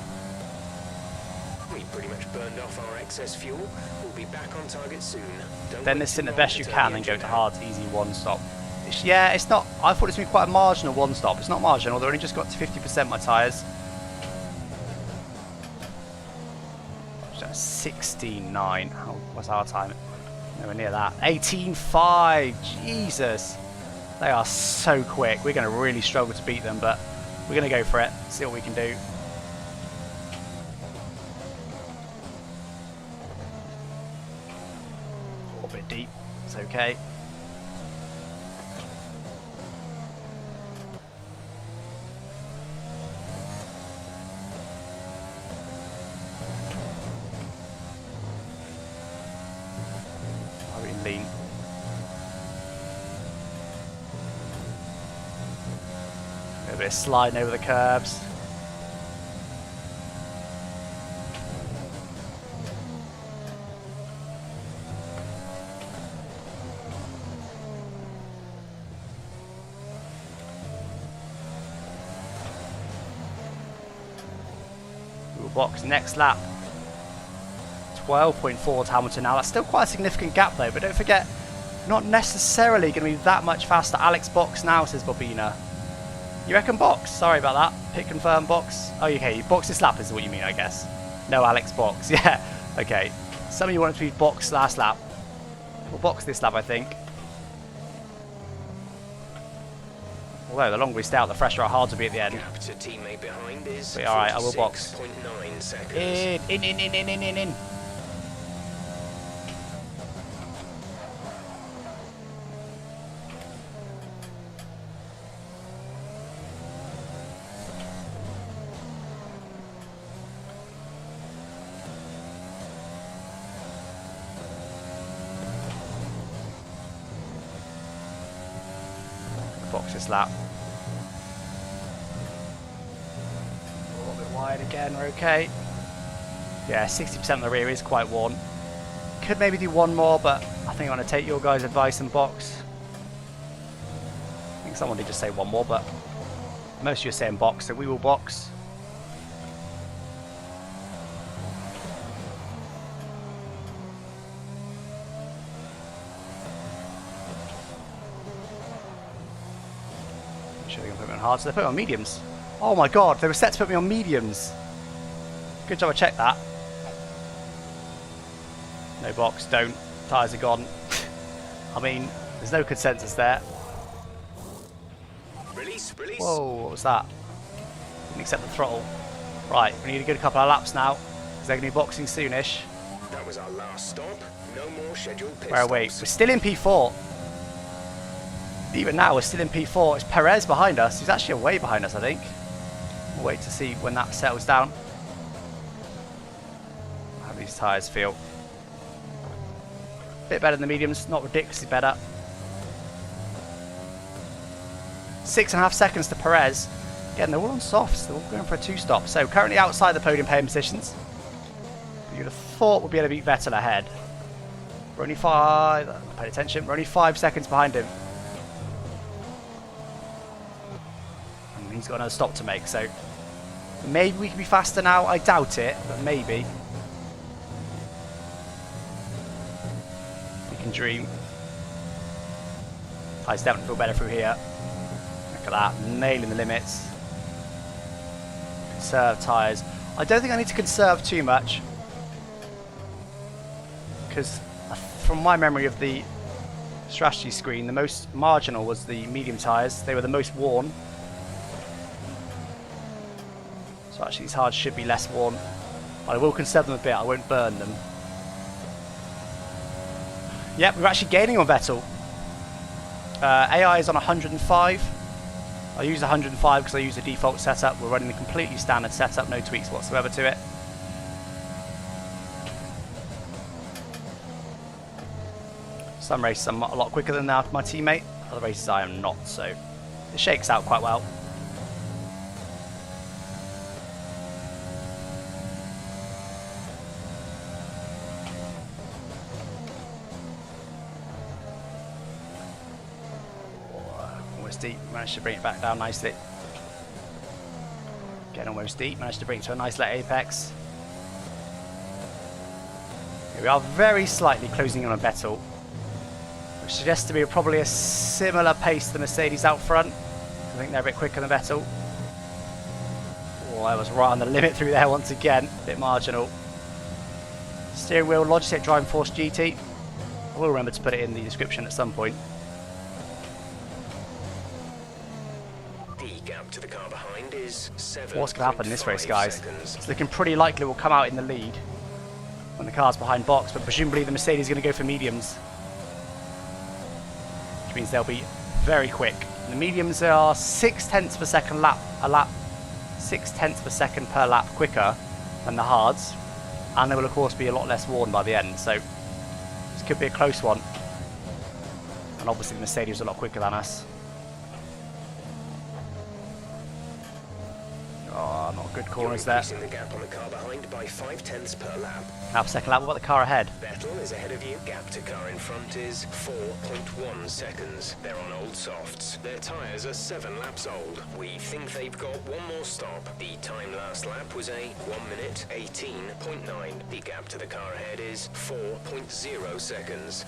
We pretty much burned off our excess fuel. We'll be back on target soon. Then this in the best you can, then go to hard, easy 1-stop. Yeah, it's not. I thought it was going to be quite a marginal 1-stop. It's not marginal. They only just got to 50% my tyres. 16.9. What's our time? Nowhere near that. 18.5. Jesus. They are so quick. We're going to really struggle to beat them, but we're going to go for it. See what we can do. A little bit deep. It's okay. Lean. A bit of sliding over the curbs. We'll box next lap. 12.4 to Hamilton now. That's still quite a significant gap though, but don't forget, not necessarily going to be that much faster. Alex box now, says Bobina. You reckon box? Sorry about that. Pick confirm box. Oh, okay, box this lap is what you mean, I guess. No Alex box. Yeah, okay. Some of you want it to be box last lap. We'll box this lap, I think. Although the longer we stay out, the fresher our hard to be at the end. Gap to teammate behind is but alright, I will box. 46.9 seconds. In. Box this lap. A little bit wide again, we're okay. Yeah, 60% of the rear is quite worn. Could maybe do one more, but I think I'm going to take your guys' advice and box. I think someone did just say one more, but most of you are saying box, so we will box. Sure they can put me on hard, so they put me on mediums. Oh my god, they were set to put me on mediums. Good job I checked that. No box, don't. Tyres are gone. I mean, there's no consensus there. Release. Whoa, what was that? Didn't accept the throttle. Right, we need a good couple of laps now, because they're going to be boxing soonish. That was our last stop. No more scheduled pit Where are we? We're stops. still in P4. Even now, we're still in P4. It's Perez behind us. He's actually way behind us, I think. We'll wait to see when that settles down. How do these tyres feel? Bit better than the mediums, not ridiculously better. 6.5 seconds to Perez. Again, they're all on softs. They're all going for a 2-stop. So currently outside the podium paying positions. You'd have thought we'd be able to beat Vettel ahead. We're only pay attention, we're only 5 seconds behind him. And he's got another stop to make, so maybe we can be faster now. I doubt it, but maybe. We can dream. Tyres definitely feel better through here. Look at that, nailing the limits. Conserve tyres. I don't think I need to conserve too much, because from my memory of the strategy screen, the most marginal was the medium tyres. They were the most worn. So actually these hards should be less worn. I will conserve them a bit, I won't burn them. Yep, we're actually gaining on Vettel. AI is on 105. I use 105 because I use the default setup. We're running the completely standard setup, no tweaks whatsoever to it. Some races I'm a lot quicker than my teammate, other races I am not, so it shakes out quite well. Almost deep, managed to bring it back down nicely. Getting almost deep, managed to bring it to a nice little apex. Here we are very slightly closing in on Vettel. Which suggests to be probably a similar pace to the Mercedes out front. I think they're a bit quicker than Vettel. Oh, I was right on the limit through there once again. A bit marginal. Steering wheel, Logitech Driving Force GT. I will remember to put it in the description at some point. The gap to the car behind is 7. What's going to happen in this race, guys? Seconds. It's looking pretty likely we'll come out in the lead when the car's behind box, but presumably the Mercedes is going to go for mediums, which means they'll be very quick. The mediums are 0.6 of a second lap, 0.6 of a second per lap quicker than the hards, and they will of course be a lot less worn by the end, so this could be a close one. And obviously the Mercedes are a lot quicker than us. Oh, not good corners there. Increasing the gap on the car behind by 0.5 per lap. Half a second lap. What about the car ahead? Vettel is ahead of you. Gap to car in front is 4.1 seconds. They're on old softs. Their tyres are 7 laps old. We think they've got one more stop. The time last lap was a 1 minute 18.9. The gap to the car ahead is 4.0 seconds.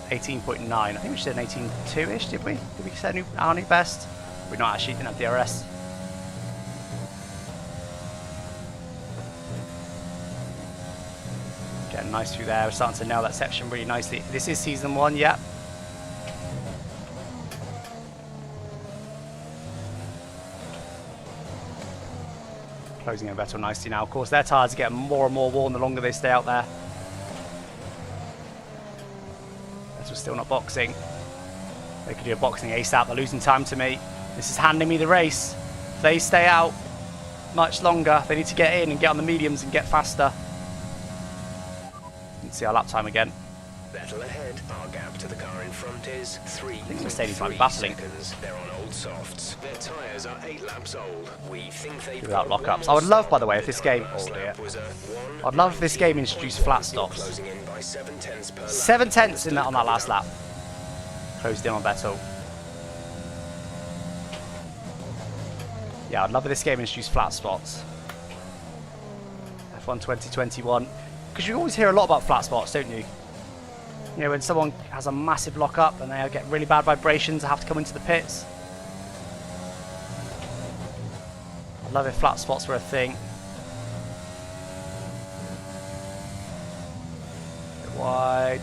18.9. I think we said an 18.2-ish, did we? Did we set our new best? We're not actually, didn't have DRS. Getting nice through there. We're starting to nail that section really nicely. This is season 1, yeah. Closing in Vettel nicely now. Of course, their tyres are getting more and more worn the longer they stay out there. Vettel's still not boxing. They could do a boxing ASAP. They're losing time to me. This is handing me the race. If they stay out much longer, they need to get in and get on the mediums and get faster. You can see our lap time again. Vettel ahead. Our gap to the car in front is 3. I think Mercedes might be battling. They're on old softs. Their tyres are 8 laps old. We think they've Without got lockups. one I would love, more by the way, if stop. this game. The Oh time dear. last lap was a 1. I'd love if this game introduced flat stops. Closing in by 0.7 per lap. 0.7 in that on that last lap. Closed in on Vettel. Yeah, I'd love if this game introduced flat spots. F1 2021. Because you always hear a lot about flat spots, don't you? You know, when someone has a massive lock-up and they get really bad vibrations, they have to come into the pits. I'd love if flat spots were a thing. Bit wide.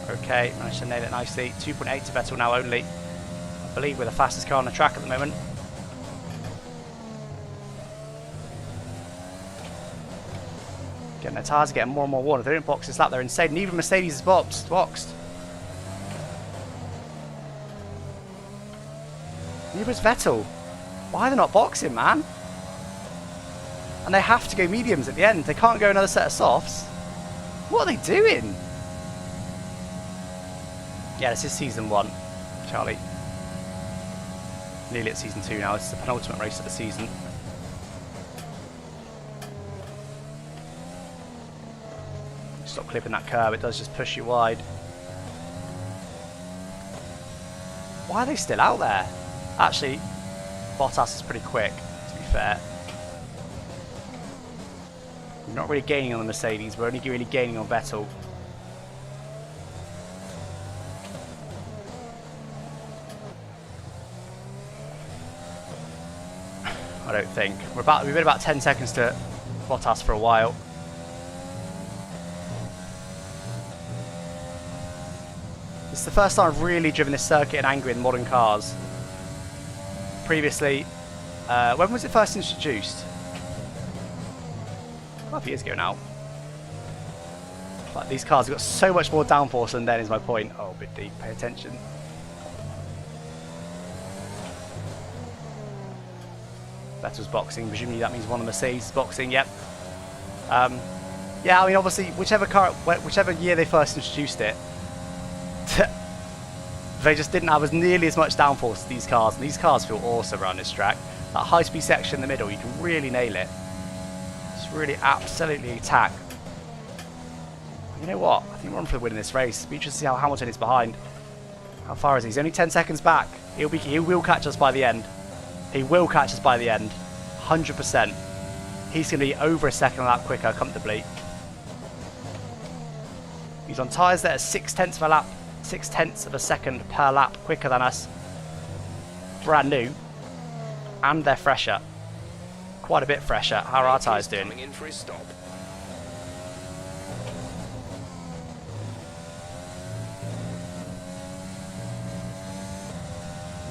Okay, managed to nail it nicely. 2.8 to Vettel now only. I believe we're the fastest car on the track at the moment. Getting their tyres are getting more and more worn. If they don't box this lap, they're insane. And even Mercedes is boxed. Neither is Vettel. Why are they not boxing, man? And they have to go mediums at the end. They can't go another set of softs. What are they doing? Yeah, this is season 1, Charlie. Nearly at season 2 now. This is the penultimate race of the season. Stop clipping that curb, it does just push you wide. Why are they still out there? Actually, Bottas is pretty quick, to be fair. We're not really gaining on the Mercedes, we're only really gaining on Vettel. I don't think. We've been about 10 seconds to Bottas for a while. This is the first time I've really driven this circuit in angry in modern cars. Previously, when was it first introduced? 5 years ago now. But these cars have got so much more downforce than then is my point. Oh, a bit deep, pay attention. Vettel's boxing, presumably that means one of the Mercedes is boxing, yep. Yeah, I mean obviously whichever year they first introduced it, they just didn't have nearly as much downforce as these cars, and these cars feel awesome around this track. That high-speed section in the middle, you can really nail it. Just really absolutely attack. You know what? I think we're on for the win in this race. Be interested to see how Hamilton is behind. How far is he? He's only 10 seconds back. He will catch us by the end. He will catch us by the end. 100%. He's going to be over a second lap quicker comfortably. He's on tyres that are 0.6 of a lap. 0.6 of a second per lap quicker than us. Brand new. And they're fresher. Quite a bit fresher. How are our tyres doing? Coming in for his stop.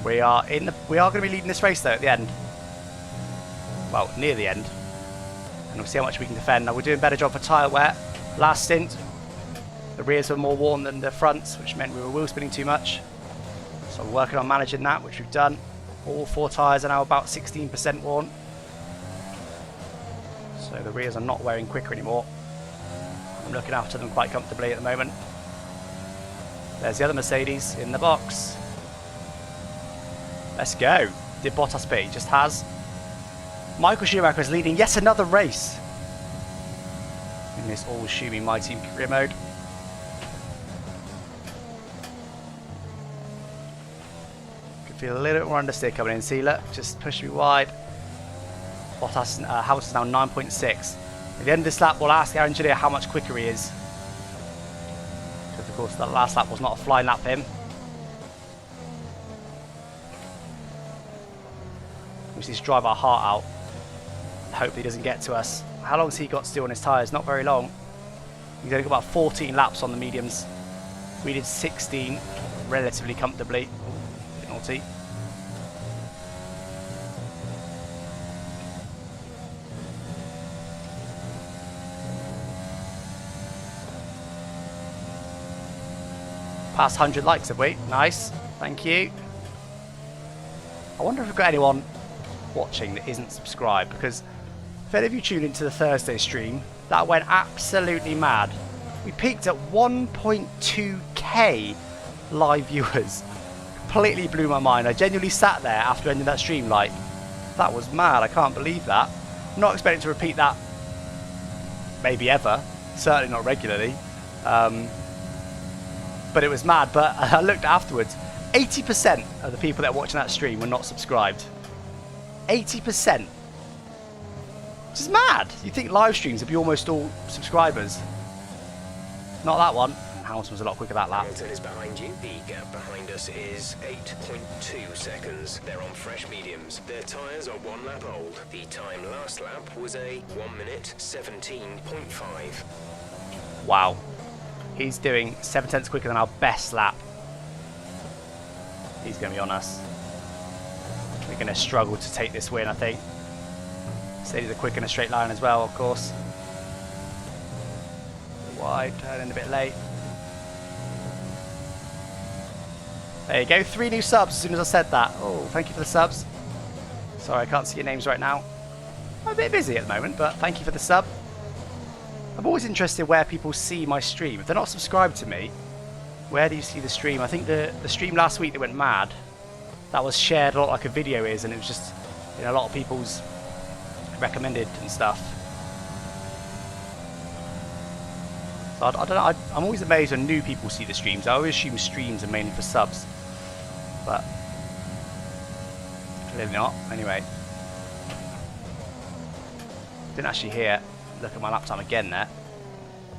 We are going to be leading this race though at the end. Well, near the end. And we'll see how much we can defend. Now we're doing a better job for tyre wear. Last stint, the rears were more worn than the fronts, which meant we were wheel spinning too much. So we're working on managing that, which we've done. All 4 tyres are now about 16% worn. So the rears are not wearing quicker anymore. I'm looking after them quite comfortably at the moment. There's the other Mercedes in the box. Let's go. Did Bottas beat? Just has. Michael Schumacher is leading yet another race in this All Schumi My Team career mode. Could feel a little bit more understeer coming in. See, look, just push me wide. Bottas, Hamilton's now 9.6. At the end of this lap, we'll ask our engineer how much quicker he is. Because of course that last lap was not a flying lap for him. We just drive our heart out. Hope he doesn't get to us. How long has he got still on his tyres? Not very long. He's only got about 14 laps on the mediums. We did 16 relatively comfortably. Bit naughty. Past 100 likes, have we? Nice. Thank you. I wonder if we've got anyone watching that isn't subscribed, because if any of you tune into the Thursday stream, that went absolutely mad. We peaked at 1.2k live viewers. Completely blew my mind. I genuinely sat there after ending that stream like, that was mad. I can't believe that. I'm not expecting to repeat that maybe ever. Certainly not regularly. But it was mad. But I looked afterwards. 80% of the people that are watching that stream were not subscribed. 80%. Which is mad. You'd think live streams would be almost all subscribers. Not that one. Hamilton was a lot quicker that lap. Hamilton is behind you. The gap behind us is 8.2 seconds. They're on fresh mediums. Their tyres are 1 lap old. The time last lap was a 1 minute 17.5. Wow. He's doing 7 tenths quicker than our best lap. He's going to be on us. We're going to struggle to take this win, I think. Mercedes are quick in a straight line as well, of course. Wide, turning a bit late. There you go, 3 new subs as soon as I said that. Oh, thank you for the subs. Sorry, I can't see your names right now. I'm a bit busy at the moment, but thank you for the sub. I'm always interested where people see my stream. If they're not subscribed to me, where do you see the stream? I think the stream last week that went mad, that was shared a lot like a video is, and it was just in a lot of people's recommended and stuff. So I don't know, I'm always amazed when new people see the streams. I always assume streams are mainly for subs, but clearly not. Anyway, didn't actually hear. Look at my lap time again there.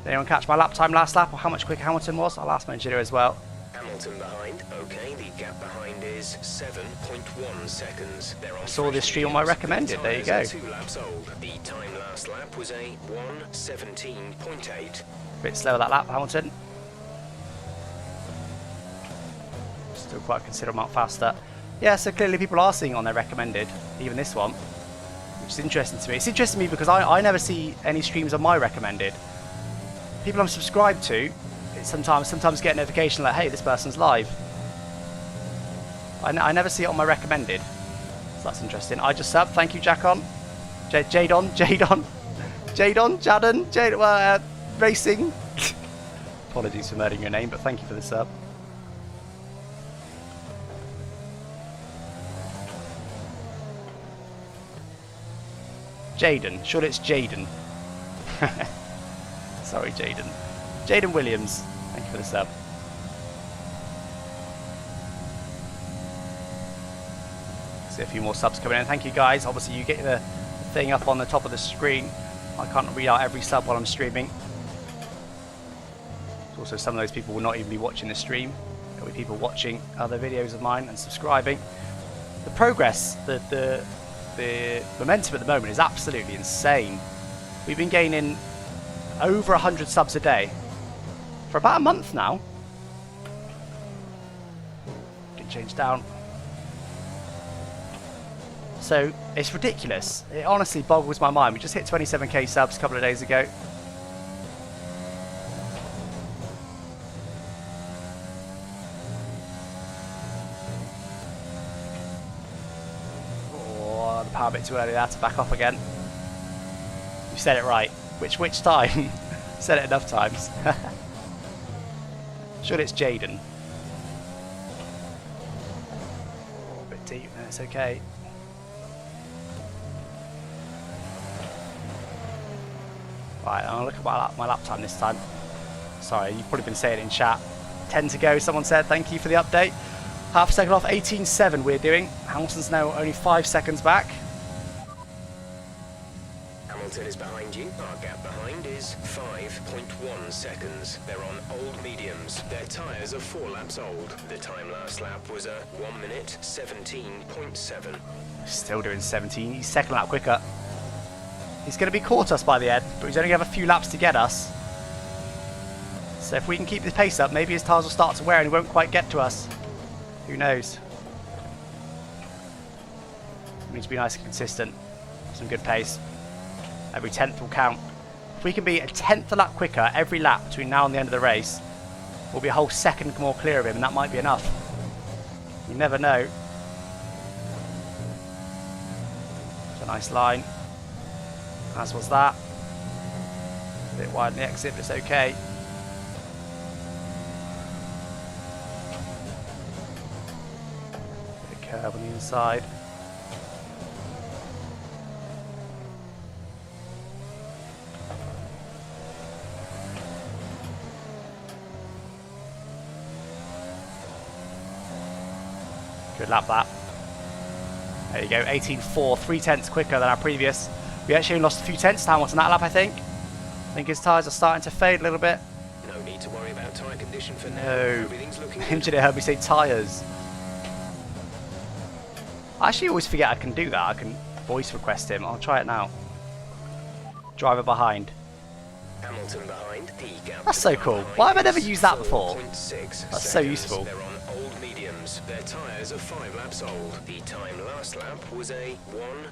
Did anyone catch my lap time last lap, or how much quicker Hamilton was? I'll ask my engineer as well. Hamilton behind. Okay, the gap behind is 7.1 seconds. They're on I saw this stream on my recommended. There you go. 2 laps old. The time last lap was a 1:17.8. Bit slower that lap, Hamilton. Still quite a considerable amount faster. Yeah, so clearly people are seeing it on their recommended, even this one, which is interesting to me. It's interesting to me because I never see any streams on my recommended. People I'm subscribed to sometimes get a notification like, hey, this person's live. I never see it on my recommended. So that's interesting. I just sub. Thank you, Jackon. Jadon. Racing. Apologies for murdering your name, but thank you for the sub. Jaden. Sure, it's Jaden. Sorry, Jaden. Jaden Williams. Thank you for the sub. See a few more subs coming in. Thank you, guys. Obviously, you get the thing up on the top of the screen. I can't read out every sub while I'm streaming. Also, some of those people will not even be watching the stream. There'll be people watching other videos of mine and subscribing. The progress, the momentum at the moment is absolutely insane. We've been gaining over 100 subs a day for about a month now. Get changed down. So it's ridiculous. It honestly boggles my mind. We just hit 27k subs a couple of days ago. Oh, the power a bit too early there to back off again. You said it right. Which time? Said it enough times. Sure, it's Jaden. Oh, a bit deep. No, it's okay. Right, I'm gonna look at my lap time this time. Sorry, you've probably been saying it in chat. 10 to go, someone said. Thank you for the update. Half a second off, 18.7 we're doing. Hamilton's now only 5 seconds back. Hamilton is behind you. Our gap behind is 5.1 seconds. They're on old mediums. Their tyres are 4 laps old. The time last lap was a 1 minute 17.7. Still doing 17. He's second lap quicker. He's going to be caught us by the end, but he's only going to have a few laps to get us. So if we can keep this pace up, maybe his tyres will start to wear and he won't quite get to us. Who knows? We need to be nice and consistent. Some good pace. Every 10th will count. If we can be a 10th a lap quicker every lap between now and the end of the race, we'll be a whole second more clear of him, and that might be enough. You never know. It's a nice line. As was that. A bit wide in the exit, but it's okay. Bit of curve on the inside. Good lap that. There you go, 18.4, 3 tenths quicker than our previous. We actually lost a few tenths to Hamilton that lap, I think. I think his tyres are starting to fade a little bit. No need to worry about tyre condition for now. No. Everything's looking good. Engineer heard me say tyres. I actually always forget I can do that. I can voice request him. I'll try it now. Driver behind. Hamilton behind. The gap That's so cool. Why have I never used that before? 4.6 That's so useful. They're on old mediums. Their tyres are 5 laps old. The time last lap was a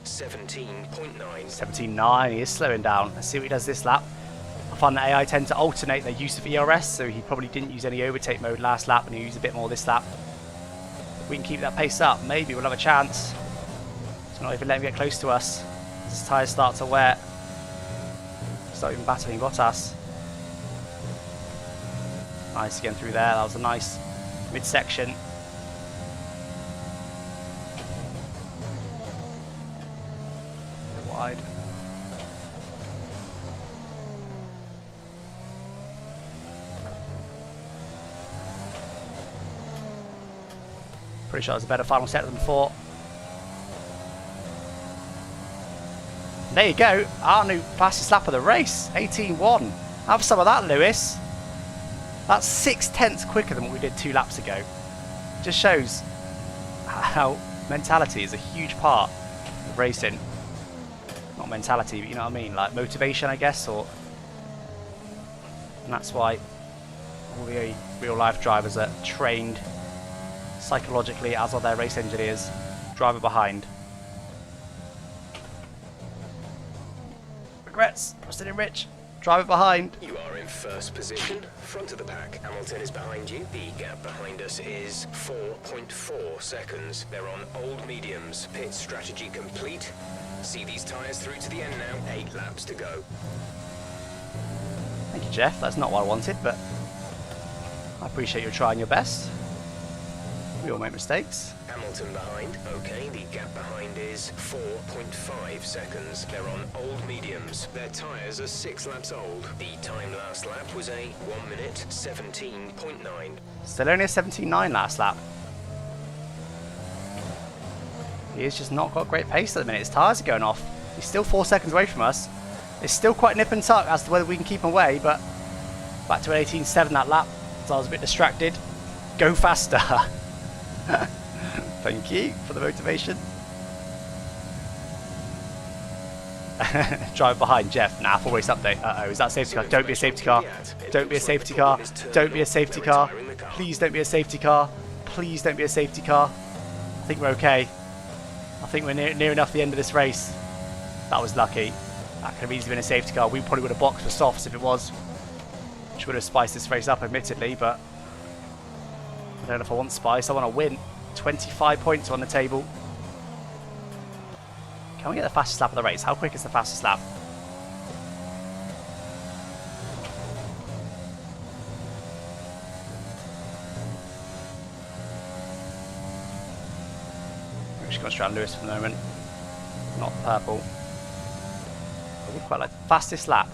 1:17.9. 17.9, he is slowing down. Let's see what he does this lap. I find that AI tend to alternate their use of ERS, so he probably didn't use any overtake mode last lap and he used a bit more this lap. If we can keep that pace up, maybe we'll have a chance. He's not even letting him get close to us. His tyres start to wear. He's not even battling Bottas. Nice again through there, that was a nice midsection. Wide. Pretty sure it was a better final set than before. There you go, our new fastest lap of the race, 18.1. Have some of that, Lewis. That's 6 tenths quicker than what we did 2 laps ago. Just shows how mentality is a huge part of racing. Not mentality, but you know what I mean, like motivation, I guess, or. And that's why all the real life drivers are trained psychologically, as are their race engineers. Driver behind. Regrets, trusted in Rich. Driver behind. You are in first position, front of the pack. Hamilton is behind you. The gap behind us is 4.4 seconds. They're on old mediums. Pit strategy complete. See these tyres through to the end now. 8 laps to go. Thank you, Jeff. That's not what I wanted, but I appreciate you trying your best. We all make mistakes. Hamilton behind. Okay, the gap behind is 4.5 seconds. They're on old mediums. Their tyres are 6 laps old. The time last lap was a 1 minute 17.9. Still only a 17.9 last lap. He has just not got great pace at the minute. His tyres are going off. He's still 4 seconds away from us. It's still quite nip and tuck as to whether we can keep him away, but back to an 18.7 that lap, so I was a bit distracted. Go faster. Thank you for the motivation. Drive behind Jeff. Nah, full race update. Uh-oh, is that a safety car? Don't be a safety car. Don't be a safety car. Don't be a safety car. Please don't be a safety car. Please don't be a safety car. I think we're okay. I think we're near enough the end of this race. That was lucky. That could have easily been a safety car. We probably would have boxed for softs if it was. Which would have spiced this race up, admittedly, but I don't know if I want spice. I want to win. 25 points on the table. Can we get the fastest lap of the race? How quick is the fastest lap? We're just going to try Lewis for the moment. Not purple. I would quite like fastest lap.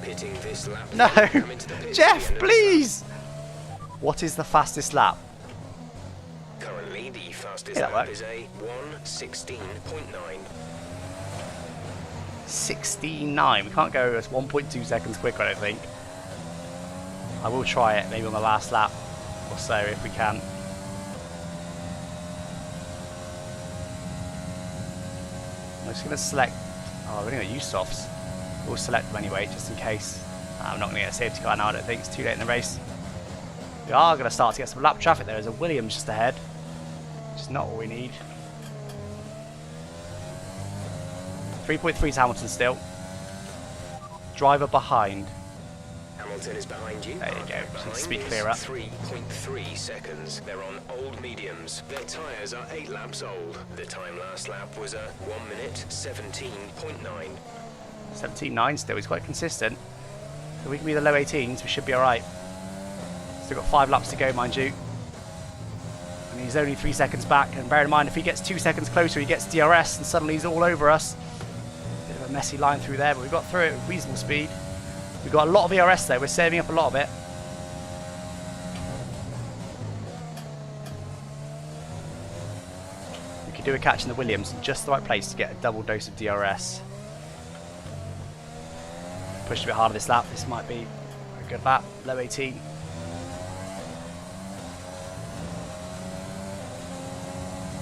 Pitting this lap. No! Come into the pits Jeff, at the end of the please! What is the fastest lap? Currently, the fastest Yeah, that lap worked. is a 1:16.9. 16.9. We can't go as 1.2 seconds quicker, I don't think. I will try it maybe on the last lap or so if we can. I'm just going to select. Oh, we're going to use softs. We'll select them anyway, just in case. I'm not going to get a safety car now, I don't think. It's too late in the race. We are going to start to get some lap traffic. There is a Williams just ahead, which is not what we need. 3.3 to Hamilton still. Driver behind. Hamilton is behind you. There you go. Behind Just speed is clearer. 3.3 seconds. They're on old mediums. Their tyres are 8 laps old. The time last lap was a 1:17.9. 17.9 still. He's quite consistent. So we can be the low 18s. We should be alright. Still got 5 laps to go, mind you. And he's only 3 seconds back. And bear in mind, if he gets 2 seconds closer, he gets DRS and suddenly he's all over us. Bit of a messy line through there, but we got through it with reasonable speed. We've got a lot of ERS though. We're saving up a lot of it. We could do a catch in the Williams in just the right place to get a double dose of DRS. Pushed a bit harder this lap. This might be a good lap. Low 18.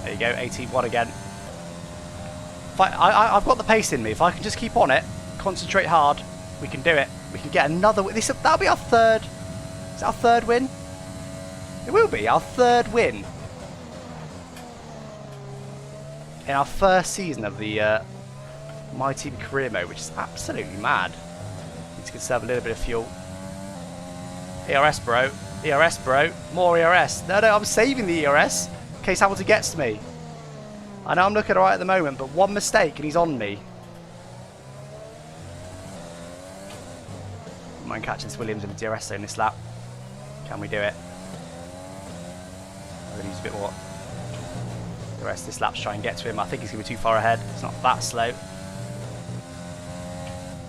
There you go. 18-1 again. If I've got the pace in me. If I can just keep on it, concentrate hard, we can do it. We can get another win. That'll be our third. Is that our third win? It will be our third win in our first season of the My Team career mode, which is absolutely mad. Need to conserve a little bit of fuel. ERS, bro. ERS, bro. More ERS. No, I'm saving the ERS in case Hamilton gets to me. I know I'm looking alright at the moment, but one mistake and he's on me. Mind catching this Williams in the DRS zone this lap. Can we do it? I'm going to use a bit more the rest of this lap to try and get to him. I think he's going to be too far ahead. It's not that slow.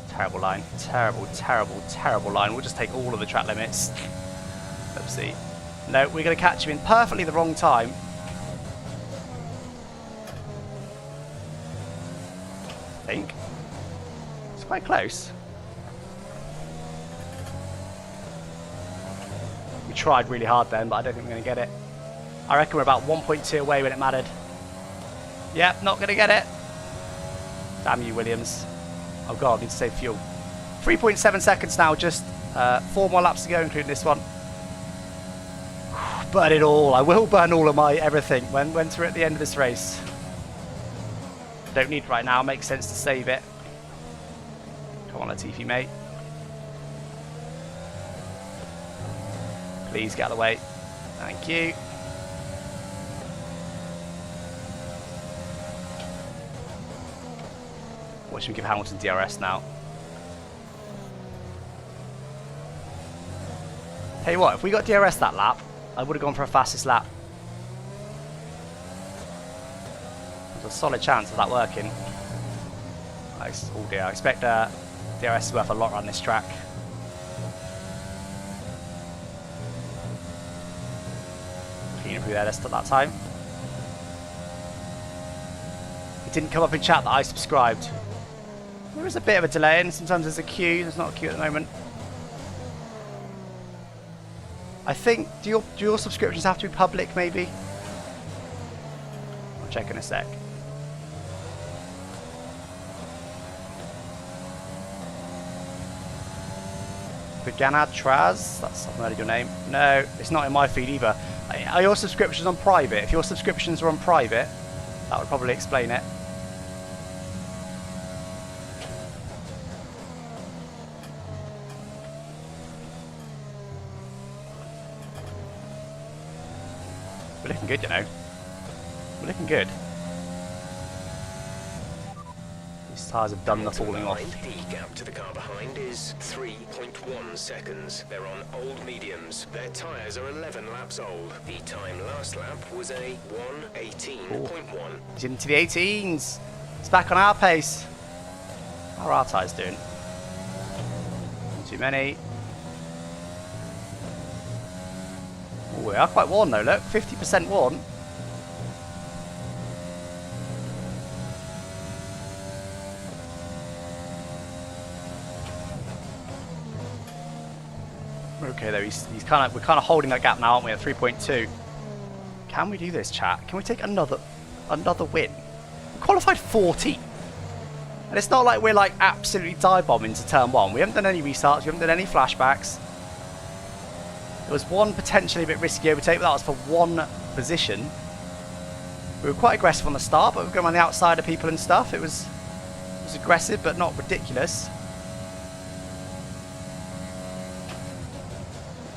Terrible line. Terrible, terrible, terrible line. We'll just take all of the track limits. Let's see. No, we're going to catch him in perfectly the wrong time. I think. It's quite close. We tried really hard then, but I don't think we're going to get it. I reckon we're about 1.2 away when it mattered. Yep, not going to get it. Damn you, Williams. Oh god, I need to save fuel. 3.7 seconds now, just 4 more laps to go, including this one. Burn it all. I will burn all of my everything when we're at the end of this race. Don't need it right now, makes sense to save it. Come on, Latifi, mate. Please get out of the way. Thank you. What should we give Hamilton DRS now? Tell you what, if we got DRS that lap, I would have gone for a fastest lap. There's a solid chance of that working. Oh dear, I expect DRS is worth a lot on this track. Clean through there, let's start that time. It didn't come up in chat that I subscribed. There is a bit of a delay and sometimes there's a queue. There's not a queue at the moment. I think, do your subscriptions have to be public maybe? I'll check in a sec. Viganad Traz, that's, I've murdered your name. No, it's not in my feed either. Are your subscriptions on private? If your subscriptions are on private, That would probably explain it. We're looking good, you know. We're looking good. These tyres have done the falling off. The gap to the car behind is 3.1 seconds. They're on old mediums. Their tyres are 11 laps old. The time last lap was a 1:18.1. He's into the 18s. It's back on our pace. How are our tyres doing? Too many. Oh, we are quite worn though, look. 50% worn. Okay, though, we're kind of holding that gap now, aren't we? At 3.2. Can we do this, chat? Can we take another win? We qualified 14th, and it's not like we're like absolutely dive bombing to turn one. We haven't done any restarts. We haven't done any flashbacks. There was one potentially a bit risky overtake, but that was for one position. We were quite aggressive on the start, but we were going on the outside of people and stuff. It was aggressive, but not ridiculous.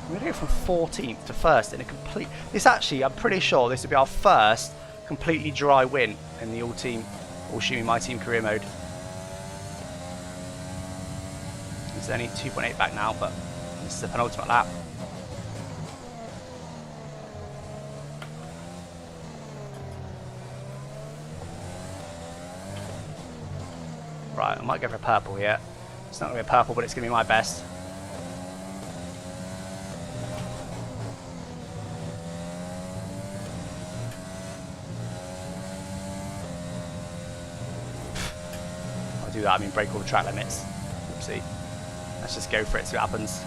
We're going to go from 14th to 1st in a complete... This actually, I'm pretty sure this will be our first completely dry win in the All Schumi My Team career mode. It's only 2.8 back now, but this is the penultimate lap. Right, I might go for a purple here. It's not going to be a purple, but it's going to be my best. Do that, I mean break all the track limits. Oopsie. Let's just go for it, see what happens.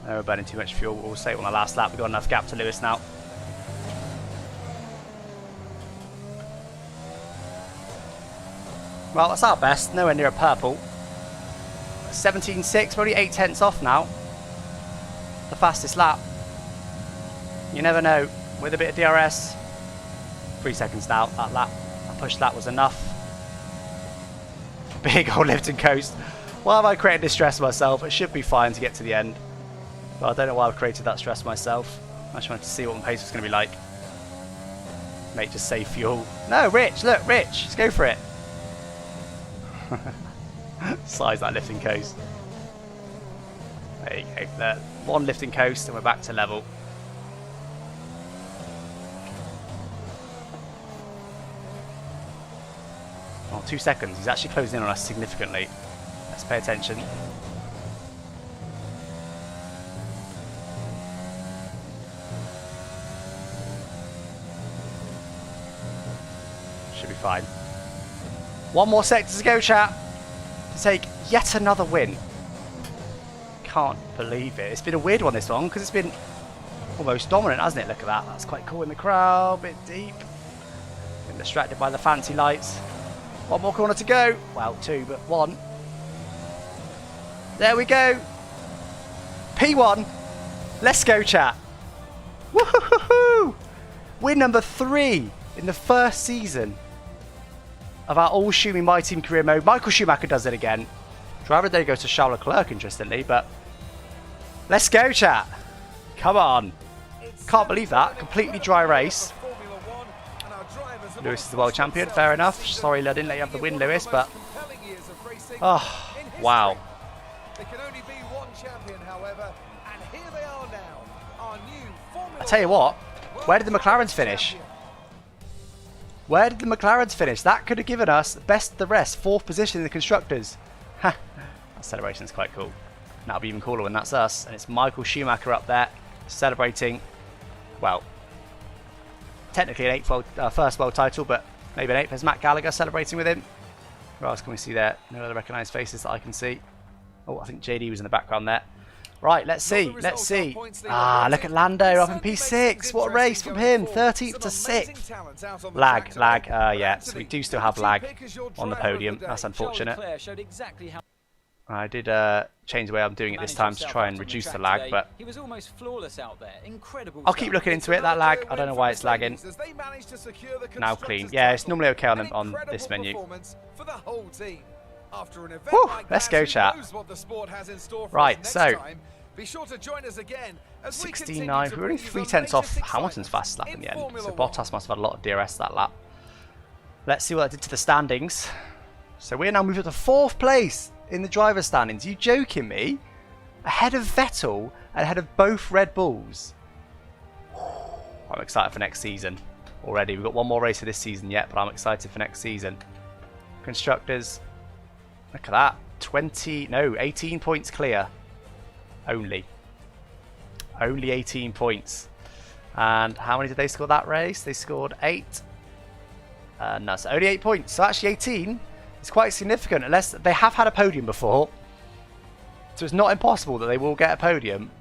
No, we're burning too much fuel. We'll save on the last lap. We've got enough gap to Lewis now. Well, that's our best. Nowhere near a purple. 17.6, we're only 8 tenths off now. The fastest lap. You never know. With a bit of DRS, 3 seconds now. That lap, that push lap was enough. Big old lift and coast. Why have I created this stress myself? It should be fine to get to the end. But I don't know why I've created that stress myself. I just wanted to see what my pace was going to be like. Mate, just save fuel. No, Rich, look, Rich, let's go for it. Size that lifting coast. There you go. There. One lifting coast and we're back to level. Oh, 2 seconds. He's actually closing in on us significantly. Let's pay attention. Should be fine. One more sector to go, chat. To take yet another win. Can't believe it. It's been a weird one, this one, because it's been almost dominant, hasn't it? Look at that. That's quite cool in the crowd. Bit deep. Been distracted by the fancy lights. One more corner to go. Well, 2, but 1. There we go. P1. Let's go, chat. Woohoo! Win number 3 in the first season of our All Schumi My Team career mode. Michael Schumacher does it again. Driver day goes to Charles Leclerc, interestingly, but let's go, chat. Come on. Can't believe that. Completely dry race. Lewis is the world champion, fair enough. Sorry, I didn't let you have the win, Lewis, but... Oh, wow. There can only be one champion, however, and here they are now. Our new Formula I tell you what, where did the McLarens finish? Where did the McLarens finish? That could have given us best of the rest, 4th position in the Constructors. Ha! That celebration's quite cool. That'll be even cooler when that's us. And it's Michael Schumacher up there celebrating, well, technically an first world title, but maybe an 8th. There's Matt Gallagher celebrating with him. Who else can we see there? No other recognised faces that I can see. Oh, I think JD was in the background there. Right, let's see. Let's see. Ah, look at Lando up in P6. What a race from him. 13th to 6th. Lag. Yeah, so we do still have lag on the podium. That's unfortunate. I did change the way I'm doing it this time to try and reduce the lag, but he was almost flawless out there. Incredible. I'll keep looking into it. That lag, I don't know why it's lagging. Now clean. Yeah, it's normally okay on this menu. Whew, let's go, chat. Right, so be sure to join us again as 16.9. We were only 3/10 off Hamilton's fastest lap in the end, so Bottas must have had a lot of DRS that lap. Let's see what that did to the standings. So we're now moving up to 4th place in the driver's standings. You joking me? Ahead of Vettel and ahead of both Red Bulls. I'm excited for next season already. We've got one more race of this season yet, but I'm excited for next season. Constructors, look at that. 18 points clear. Only 18 points. And how many did they score that race? They scored 8. No, so only 8 points. So actually 18 is quite significant, unless they have had a podium before. So it's not impossible that they will get a podium.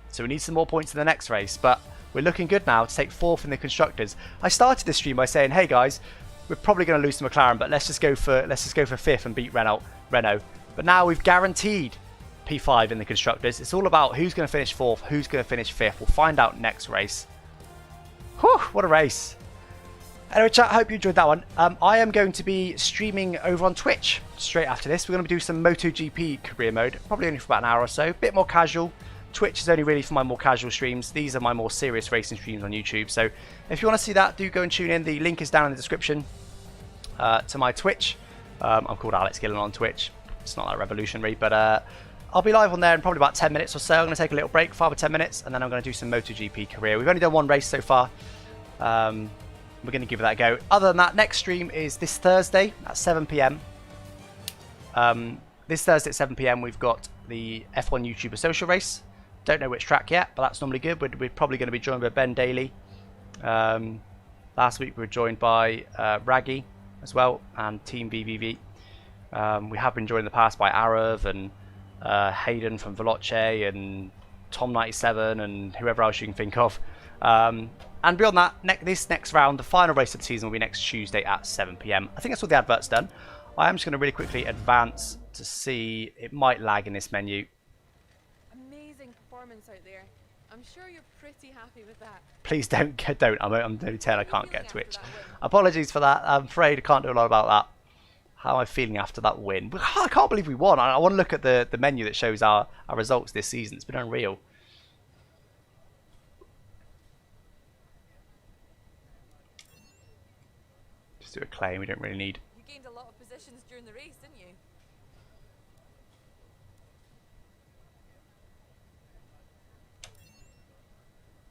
So we need some more points in the next race, but we're looking good now to take 4th in the constructors. I started this stream by saying, hey guys, we're probably going to lose to McLaren, but let's just go for 5th and beat Renault. But now we've guaranteed P5 in the constructors. It's all about who's going to finish 4th, who's going to finish 5th. We'll find out next race. Whew, what a race. Anyway, chat, I hope you enjoyed that one. I am going to be streaming over on Twitch straight after this. We're going to do some MotoGP career mode, probably only for about an hour or so. A bit more casual. Twitch is only really for my more casual streams. These are my more serious racing streams on YouTube. So if you want to see that, do go and tune in. The link is down in the description to my Twitch. I'm called Alex Gillen on Twitch. It's not that revolutionary, but I'll be live on there in probably about 10 minutes or so. I'm going to take a little break, 5 or 10 minutes, and then I'm going to do some MotoGP career. We've only done one race so far. We're going to give that a go. Other than that, next stream is this Thursday at 7 PM. This Thursday at 7 PM, we've got the F1 YouTuber social race. Don't know which track yet, but that's normally good. We're probably going to be joined by Ben Daly. Last week we were joined by Raggy as well, and Team VVV. We have been joined in the past by Arav and Hayden from Veloce and Tom97 and whoever else you can think of. And beyond that, this next round, the final race of the season will be next Tuesday at 7 PM. I think that's all the advert's done. I am just going to really quickly advance to see. It might lag in this menu. Amazing performance out there. I'm sure you're pretty happy with that. Please don't. I'm only 10. I can't get Twitch. Apologies for that. I'm afraid I can't do a lot about that. How am I feeling after that win? I can't believe we won. I want to look at the menu that shows our results this season. It's been unreal. Just do a claim. We don't really need. You gained a lot of positions during the race, didn't you?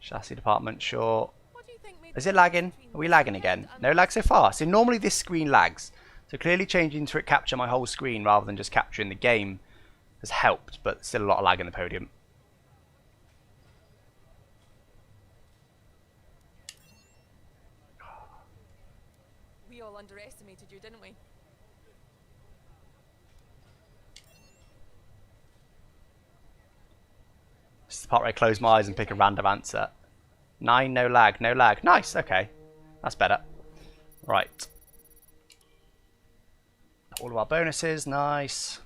Chassis department, sure. What do you think made Is it lagging? Are we lagging again? No lag so far. So normally this screen lags. So clearly changing to it capture my whole screen rather than just capturing the game has helped, but still a lot of lag in the podium. We all underestimated you, didn't we? This is the part where I close my eyes and pick a random answer. 9, no lag, no lag. Nice, okay. That's better. Right. All of our bonuses, nice.